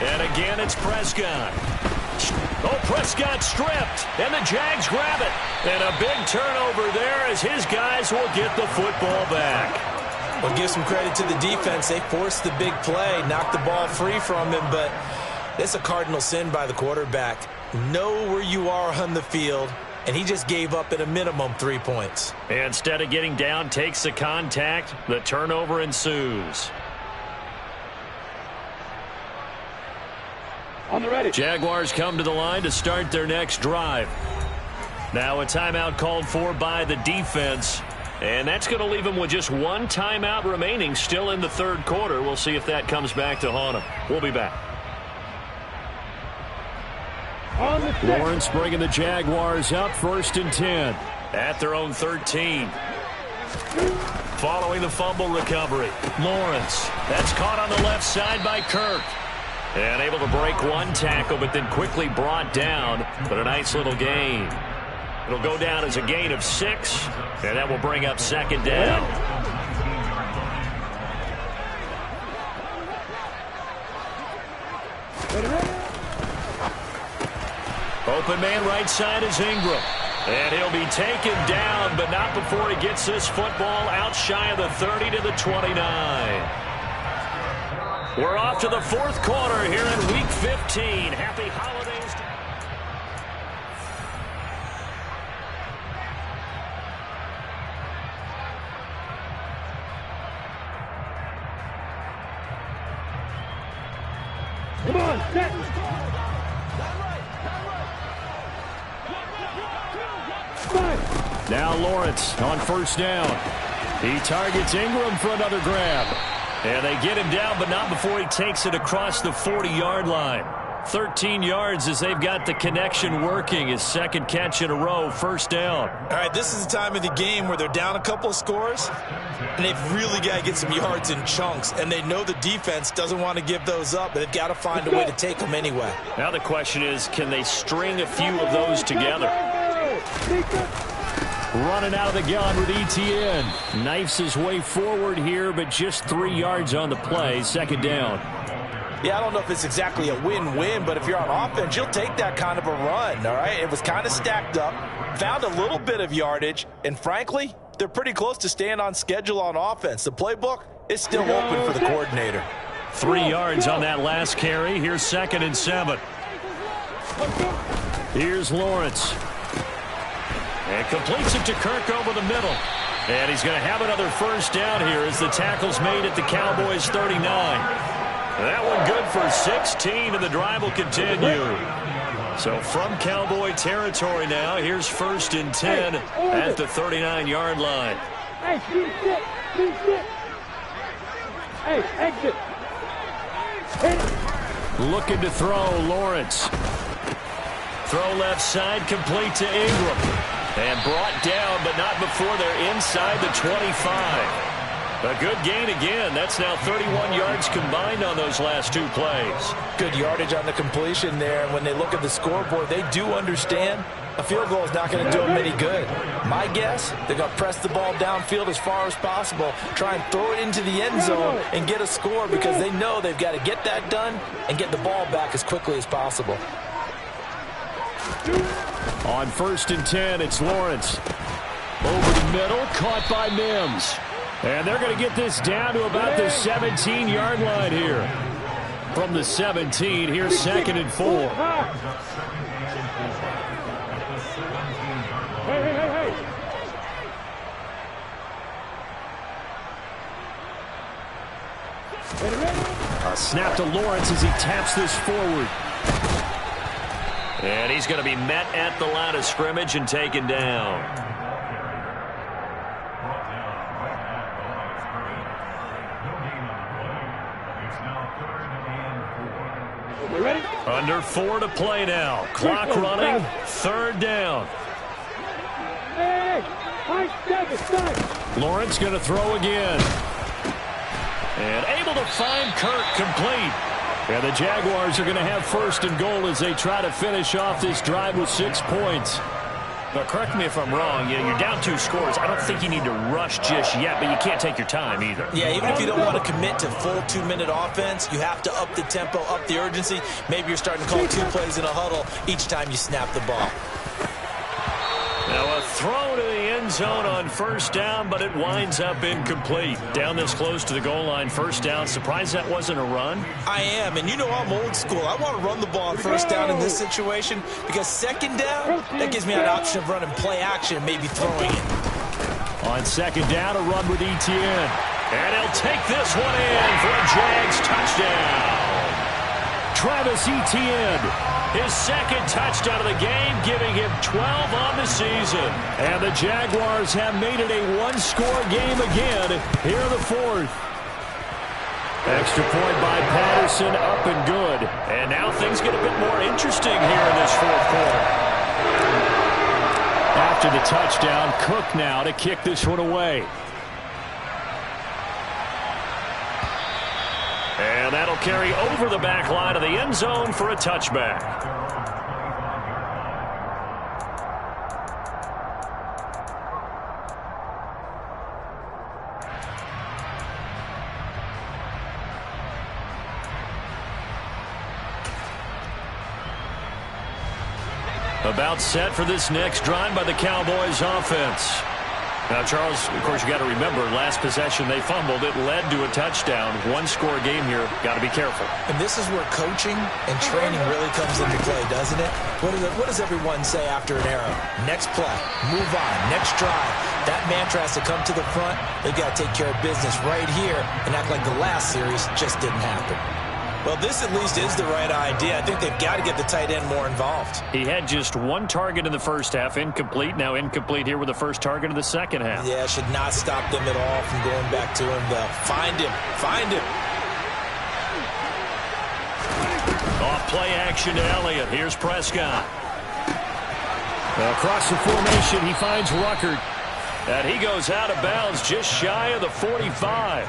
And again, it's Prescott. Oh, Prescott stripped, and the Jags grab it. And a big turnover there as his guys will get the football back. Well, give some credit to the defense. They forced the big play, knocked the ball free from him, but it's a cardinal sin by the quarterback. Know where you are on the field, and he just gave up at a minimum 3 points. Instead of getting down, takes the contact. The turnover ensues. On the ready. Jaguars come to the line to start their next drive. Now a timeout called for by the defense. And that's going to leave them with just 1 timeout remaining still in the 3rd quarter. We'll see if that comes back to haunt them. We'll be back. Lawrence bringing the Jaguars up 1st and 10 at their own 13. Following the fumble recovery, Lawrence. That's caught on the left side by Kirk. And able to break 1 tackle, but then quickly brought down. But a nice little gain. It'll go down as a gain of 6, and that will bring up 2nd down. Open man right side is Ingram. And he'll be taken down, but not before he gets this football out shy of the 30 to the 29. We're off to the 4th quarter here in Week 15. Happy holidays. Come on, set. Now Lawrence on 1st down. He targets Ingram for another grab. And they get him down, but not before he takes it across the 40-yard line. 13 yards as they've got the connection working. His 2nd catch in a row, 1st down. All right, this is the time of the game where they're down a couple of scores, and they've really got to get some yards in chunks, and they know the defense doesn't want to give those up, but they've got to find a way to take them anyway. Now the question is, can they string a few of those together? Running out of the gun with Etienne. Knifes his way forward here, but just 3 yards on the play. 2nd down. Yeah, I don't know if it's exactly a win-win, but if you're on offense, you'll take that kind of a run, all right? It was kind of stacked up, found a little bit of yardage, and frankly, they're pretty close to staying on schedule on offense. The playbook is still open for the coordinator. 3 yards on that last carry. Here's 2nd and 7. Here's Lawrence. And completes it to Kirk over the middle. And he's going to have another 1st down here as the tackle's made at the Cowboys' 39. That one good for 16, and the drive will continue. So from Cowboy territory now, here's 1st and 10 at the 39-yard line. Hey, keep sit. Keep sit. Hey, exit. Hit it. Looking to throw, Lawrence. Throw left side, complete to Ingram. And brought down, but not before they're inside the 25. A good gain again. That's now 31 yards combined on those last 2 plays. Good yardage on the completion there. And when they look at the scoreboard, they do understand a field goal is not going to do them any good. My guess, they're going to press the ball downfield as far as possible, try and throw it into the end zone and get a score because they know they've got to get that done and get the ball back as quickly as possible. On 1st and 10, it's Lawrence. Over the middle, caught by Mims. And they're going to get this down to about the 17-yard line here. From the 17, here's 2nd and 4. Hey. A snap to Lawrence as he taps this forward. And he's going to be met at the line of scrimmage and taken down. Under 4 to play now. Clock running. 3rd down. Hey. Lawrence going to throw again. And able to find Kirk complete. And the Jaguars are going to have 1st and goal as they try to finish off this drive with 6 points. Now, correct me if I'm wrong. You're down 2 scores. I don't think you need to rush just yet, but you can't take your time either. Yeah, even if you don't want to commit to full 2-minute offense, you have to up the tempo, up the urgency. Maybe you're starting to call 2 plays in a huddle each time you snap the ball. Now a throw to the end zone on 1st down, but it winds up incomplete. Down this close to the goal line, 1st down. Surprised that wasn't a run? I am, and you know I'm old school. I want to run the ball on 1st down in this situation because 2nd down, that gives me an option of running play action and maybe throwing it. On 2nd down, a run with Etienne. And he'll take this one in for a Jags touchdown. Travis Etienne. His 2nd touchdown of the game, giving him 12 on the season. And the Jaguars have made it a 1-score game again here in the 4th. Extra point by Patterson, up and good. And now things get a bit more interesting here in this 4th quarter. After the touchdown, Cook now to kick this one away. And that'll carry over the back line of the end zone for a touchback. About set for this next drive by the Cowboys offense. Now, Charles, of course, you got to remember, last possession they fumbled. It led to a touchdown. 1-score game here. Got to be careful. And this is where coaching and training really comes into play, doesn't it? What does everyone say after an error? Next play, move on, next drive. That mantra has to come to the front. They've got to take care of business right here and act like the last series just didn't happen. Well, this at least is the right idea. I think they've got to get the tight end more involved. He had just 1 target in the 1st half, incomplete. Now incomplete here with the 1st target of the 2nd half. Yeah, should not stop them at all from going back to him, though. Find him. Off play action to Elliott. Here's Prescott. Across the formation, he finds Ruckert. And he goes out of bounds just shy of the 45.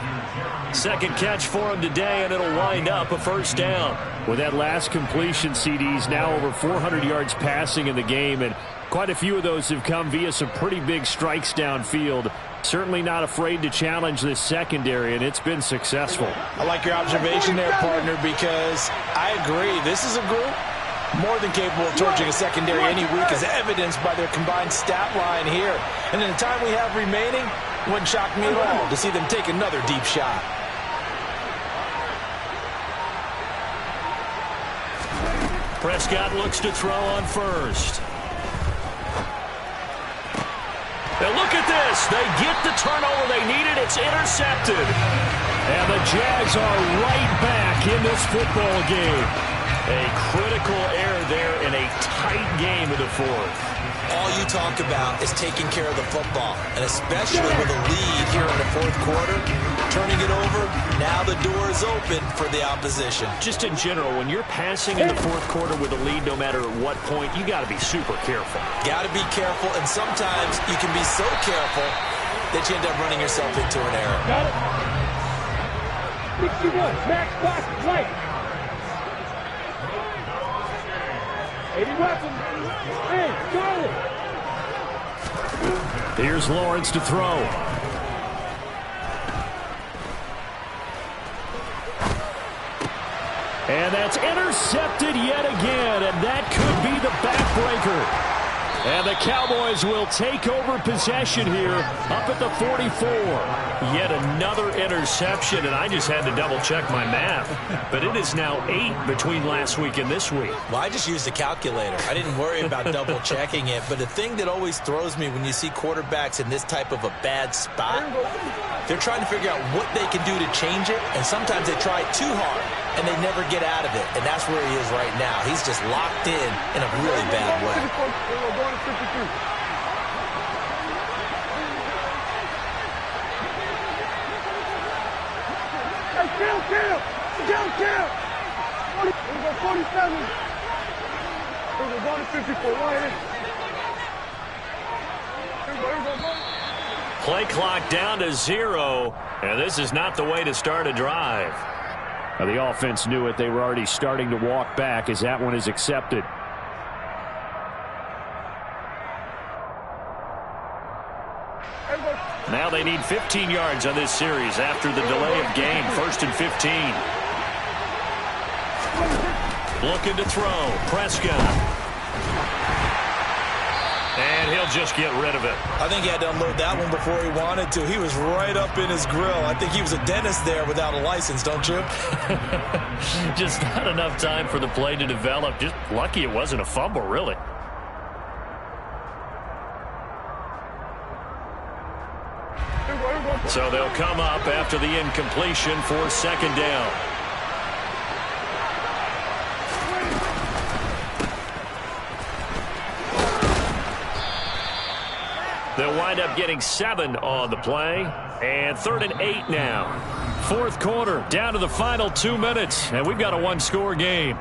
2nd catch for him today, and it'll wind up a 1st down. With that last completion, CD's now over 400 yards passing in the game, and quite a few of those have come via some pretty big strikes downfield. Certainly not afraid to challenge this secondary, and it's been successful. I like your observation there, partner, because I agree. This is a group more than capable of torching a secondary any week, as evidenced by their combined stat line here. And in the time we have remaining, it wouldn't shock me at all to see them take another deep shot. Prescott looks to throw on 1st. Now look at this. They get the turnover they needed. It's intercepted. And the Jags are right back in this football game. A critical error there in a tight game of the 4th. All you talk about is taking care of the football, and especially with a lead here in the 4th quarter, turning it over, now the door is open for the opposition. Just in general, when you're passing in the 4th quarter with a lead, no matter at what point, you got to be super careful. Got to be careful, and sometimes you can be so careful that you end up running yourself into an error. Got it. 61. Max box right. 80 weapons. Hey, Charlie. Here's Lawrence to throw. And that's intercepted yet again, and that could be the backbreaker. And the Cowboys will take over possession here up at the 44. Yet another interception, and I just had to double-check my math. But it is now 8 between last week and this week. Well, I just used a calculator. I didn't worry about double-checking it. But the thing that always throws me when you see quarterbacks in this type of a bad spot, they're trying to figure out what they can do to change it, and sometimes they try too hard, and they never get out of it. And that's where he is right now. He's just locked in a really bad way. Kill! 47. We're going to 54. Play clock down to 0, and this is not the way to start a drive. Now, the offense knew it. They were already starting to walk back as that one is accepted. Now they need 15 yards on this series after the delay of game. 1st and 15. Looking to throw. Prescott. And he'll just get rid of it. I think he had to unload that one before he wanted to. He was right up in his grill. I think he was a dentist there without a license, don't you? Just not enough time for the play to develop. Just lucky it wasn't a fumble, really. So they'll come up after the incompletion for 2nd down. They'll wind up getting 7 on the play. And 3rd and 8 now. 4th quarter, down to the final 2 minutes. And we've got a one-score game.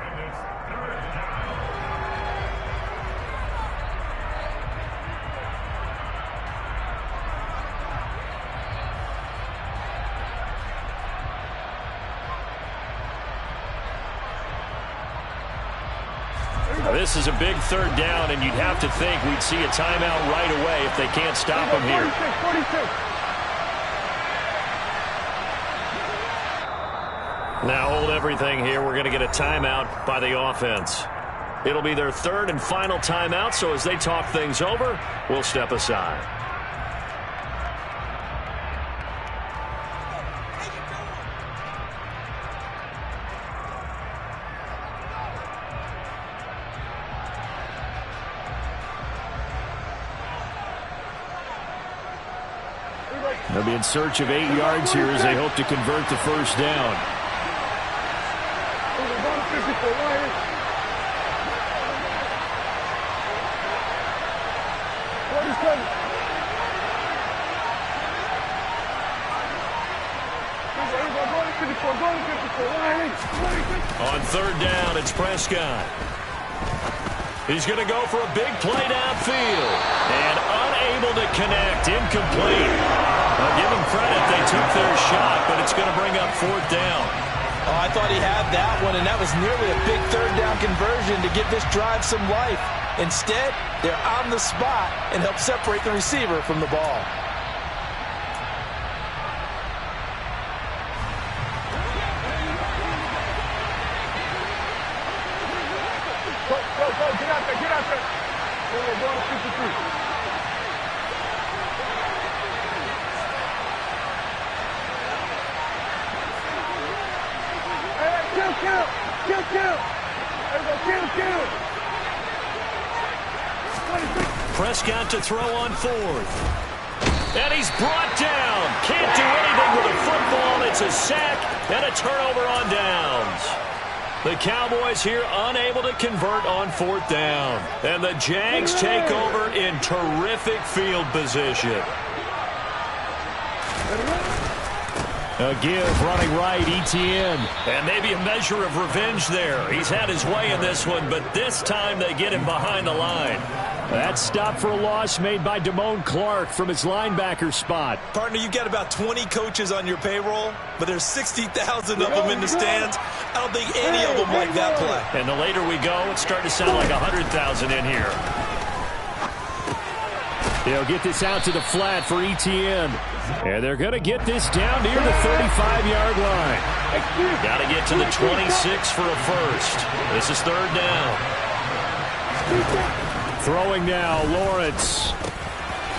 This is a big 3rd down, and you'd have to think we'd see a timeout right away if they can't stop him here. 46. Now hold everything here. We're going to get a timeout by the offense. It'll be their 3rd and final timeout, so as they talk things over, we'll step aside. They'll be in search of 8 yards here as they hope to convert the 1st down. On 3rd down, it's Prescott. He's going to go for a big play downfield. And unable to connect. Incomplete. I'll give them credit. They took their shot, but it's going to bring up 4th down. Oh, I thought he had that one, and that was nearly a big 3rd down conversion to give this drive some life. Instead, they're on the spot and help separate the receiver from the ball. Get out there. We're going to 53. Kill. Prescott to throw on 4th. And he's brought down. Can't do anything with a football. It's a sack and a turnover on downs. The Cowboys here unable to convert on 4th down. And the Jags take over in terrific field position. A give running right, Etienne. And maybe a measure of revenge there. He's had his way in this one, but this time they get him behind the line. That stop for a loss made by Damone Clark from his linebacker spot. Partner, you've got about 20 coaches on your payroll, but there's 60,000 of them in the stands. I don't think any of them like that play. And the later we go, it's starting to sound like 100,000 in here. They'll get this out to the flat for Etienne. And they're going to get this down near the 35-yard line. Got to get to the 26 for a first. This is third down. Throwing now, Lawrence.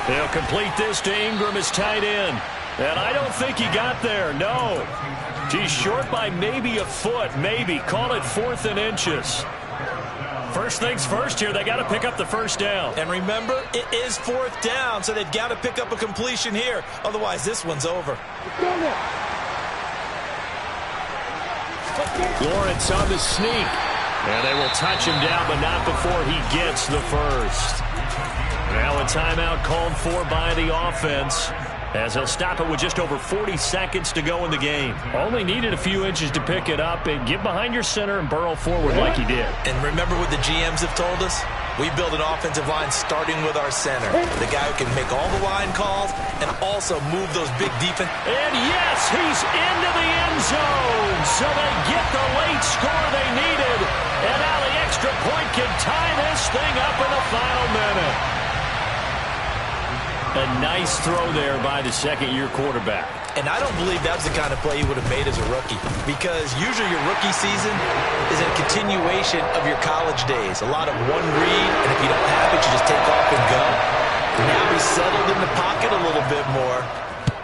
They'll complete this to Ingram as tight end. And I don't think he got there, no. He's short by maybe a foot, maybe. Call it 4th and inches. First things first here, they got to pick up the first down. And remember, it is 4th down, so they've got to pick up a completion here. Otherwise, this one's over. Lawrence on the sneak. And they will touch him down, but not before he gets the first. Now a timeout called for by the offense, as he'll stop it with just over 40 seconds to go in the game. Only needed a few inches to pick it up and get behind your center and burrow forward like he did. And remember what the GMs have told us? We build an offensive line starting with our center, the guy who can make all the line calls and also move those big defense. And yes, he's into the end zone. So they get the late score they needed. And now the extra point can tie this thing up in the final minute. A nice throw there by the second-year quarterback. And I don't believe that's the kind of play he would have made as a rookie, because usually your rookie season is a continuation of your college days. A lot of one read, and if you don't have it, you just take off and go. Now he's settled in the pocket a little bit more,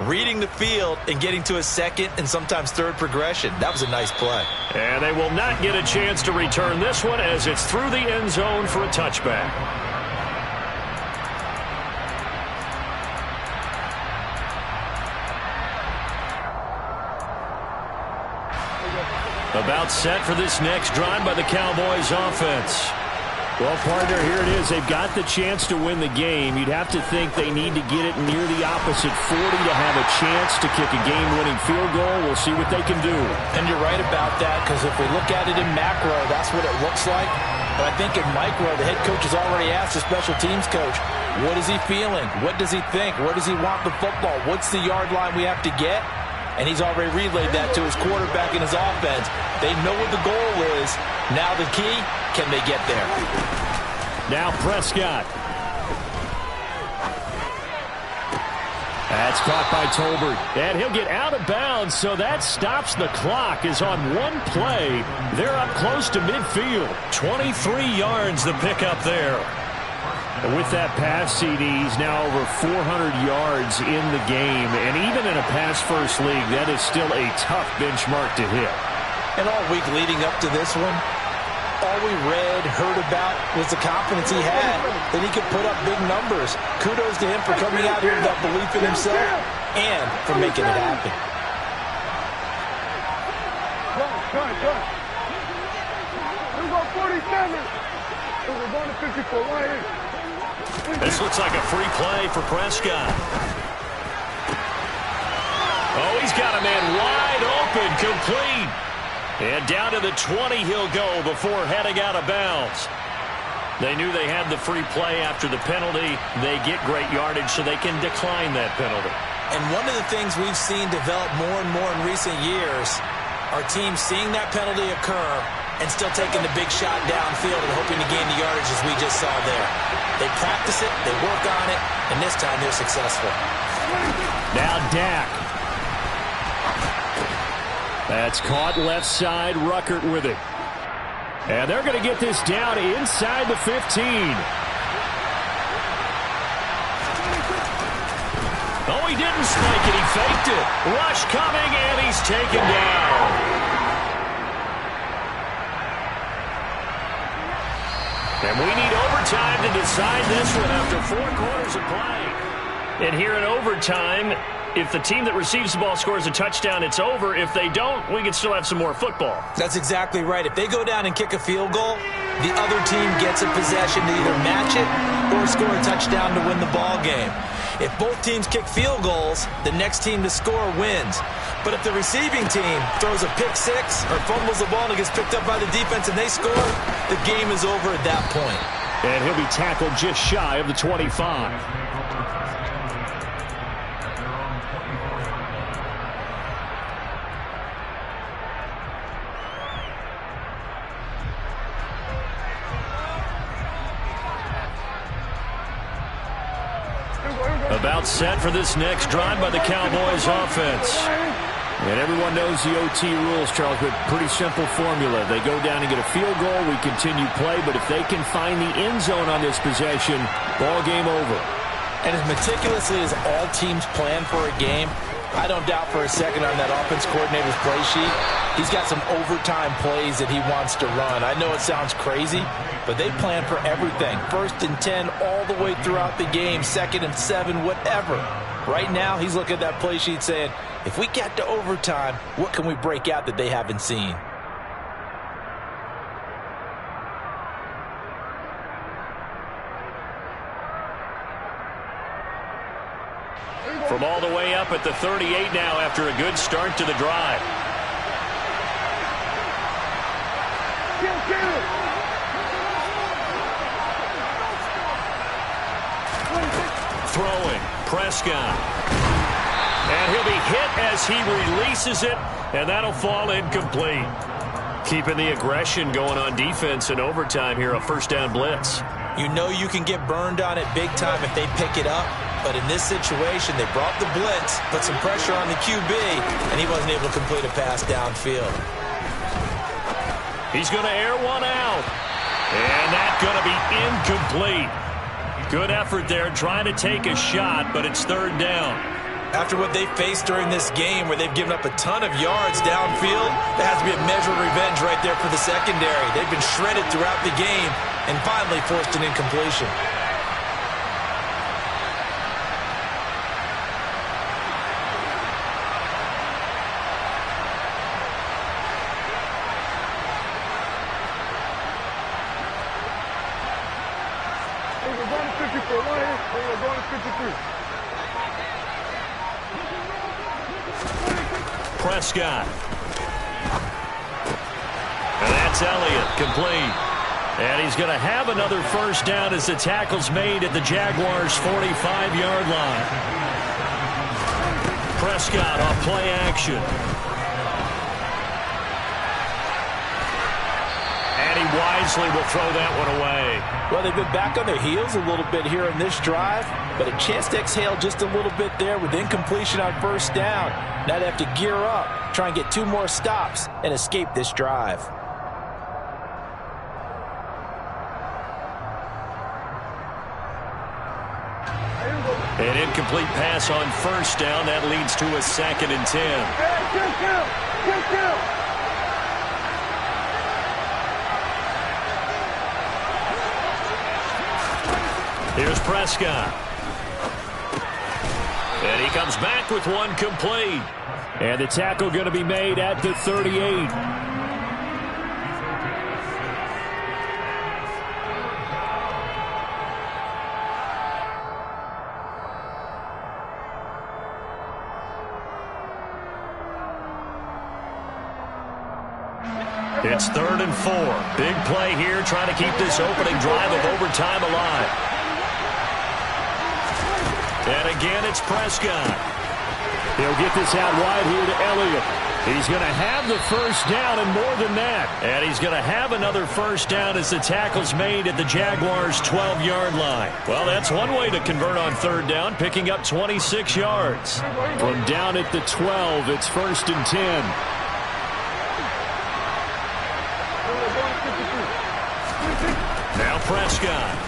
reading the field and getting to a second and sometimes third progression. That was a nice play. And they will not get a chance to return this one as it's through the end zone for a touchback. About set for this next drive by the Cowboys offense. Well, partner, here it is. They've got the chance to win the game. You'd have to think they need to get it near the opposite 40 to have a chance to kick a game-winning field goal. We'll see what they can do. And you're right about that, because if we look at it in macro, that's what it looks like. But I think in micro, the head coach has already asked the special teams coach, what is he feeling? What does he think? Where does he want the football? What's the yard line we have to get? And he's already relayed that to his quarterback and his offense. They know what the goal is. Now the key, can they get there? Now Prescott. That's caught by Tolbert. And he'll get out of bounds, so that stops the clock. Is on one play. They're up close to midfield. 23 yards the pickup there. And with that pass, CD's now over 400 yards in the game. And even in a pass-first league, that is still a tough benchmark to hit. And all week leading up to this one, all we read, heard about was the confidence he had that he could put up big numbers. Kudos to him for coming out here with that belief in himself and for making it happen. We're going 47. We're going to 54. Right here. This looks like a free play for Prescott. Oh, he's got a man wide open, complete. And down to the 20 he'll go before heading out of bounds. They knew they had the free play after the penalty. They get great yardage so they can decline that penalty. And one of the things we've seen develop more and more in recent years are teams seeing that penalty occur and still taking the big shot downfield and hoping to gain the yardage as we just saw there. They practice it, they work on it, and this time they're successful. Now Dak. That's caught left side, Ruckert with it. And they're going to get this down inside the 15. Oh, he didn't spike it, he faked it. Rush coming, and he's taken down. And we need overtime to decide this one after 4 quarters of play. And here in overtime, if the team that receives the ball scores a touchdown, it's over. If they don't, we can still have some more football. That's exactly right. If they go down and kick a field goal, the other team gets a possession to either match it or score a touchdown to win the ball game. If both teams kick field goals, the next team to score wins. But if the receiving team throws a pick six or fumbles the ball and it gets picked up by the defense and they score, the game is over at that point. And he'll be tackled just shy of the 25. About set for this next drive by the Cowboys offense. And everyone knows the OT rules, Charles, but pretty simple formula. They go down and get a field goal, we continue play, but if they can find the end zone on this possession, ball game over. And as meticulously as all teams plan for a game, I don't doubt for a second on that offense coordinator's play sheet, he's got some overtime plays that he wants to run. I know it sounds crazy, but they plan for everything. 1st and 10 all the way throughout the game, 2nd and 7, whatever. Right now, he's looking at that play sheet saying, if we get to overtime, what can we break out that they haven't seen? From all the way up at the 38 now after a good start to the drive. Throwing, Prescott. And he'll be hit as he releases it, and that'll fall incomplete. Keeping the aggression going on defense in overtime here, a first down blitz. You know you can get burned on it big time if they pick it up. But in this situation, they brought the blitz, put some pressure on the QB, and he wasn't able to complete a pass downfield. He's going to air one out. And that's going to be incomplete. Good effort there trying to take a shot, but it's 3rd down. After what they faced during this game where they've given up a ton of yards downfield, there has to be a measure of revenge right there for the secondary. They've been shredded throughout the game and finally forced an incompletion. Prescott. And that's Elliott, complete. And he's going to have another first down as the tackle's made at the Jaguars' 45-yard line. Prescott off play action. And he wisely will throw that one away. Well, they've been back on their heels a little bit here in this drive, but a chance to exhale just a little bit there with incompletion on first down. Now they have to gear up, try and get 2 more stops, and escape this drive. An incomplete pass on first down. That leads to a 2nd and 10. Here's Prescott. And he comes back with one complete. And the tackle going to be made at the 38. It's 3rd and 4. Big play here, trying to keep this opening drive of overtime alive. And again, it's Prescott. He'll get this out wide here to Elliott. He's going to have the first down and more than that. And he's going to have another first down as the tackle's made at the Jaguars' 12-yard line. Well, that's one way to convert on 3rd down, picking up 26 yards. From down at the 12, it's 1st and 10. Now Prescott.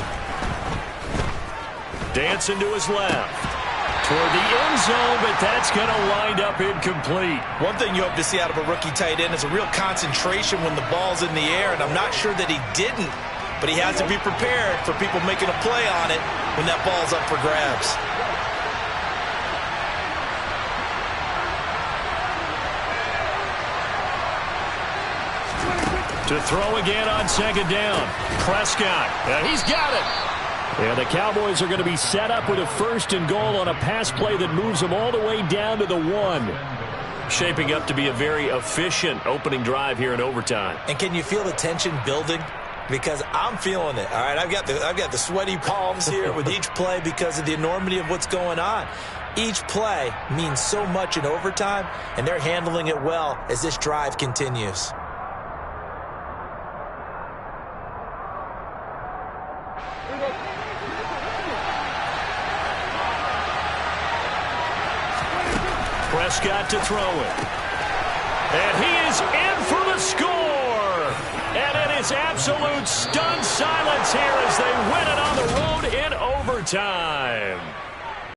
Dancing to his left. Toward the end zone, but that's going to wind up incomplete. One thing you hope to see out of a rookie tight end is a real concentration when the ball's in the air, and I'm not sure that he didn't, but he has to be prepared for people making a play on it when that ball's up for grabs. To throw again on 2nd down. Prescott. He's got it. And the Cowboys are going to be set up with a 1st and goal on a pass play that moves them all the way down to the 1. Shaping up to be a very efficient opening drive here in overtime. And can you feel the tension building? because I'm feeling it. All right, I've got the sweaty palms here with each play because of the enormity of what's going on. Each play means so much in overtime, and they're handling it well as this drive continues. Prescott to throw it. And he is in for the score. And it is absolute stunned silence here as they win it on the road in overtime.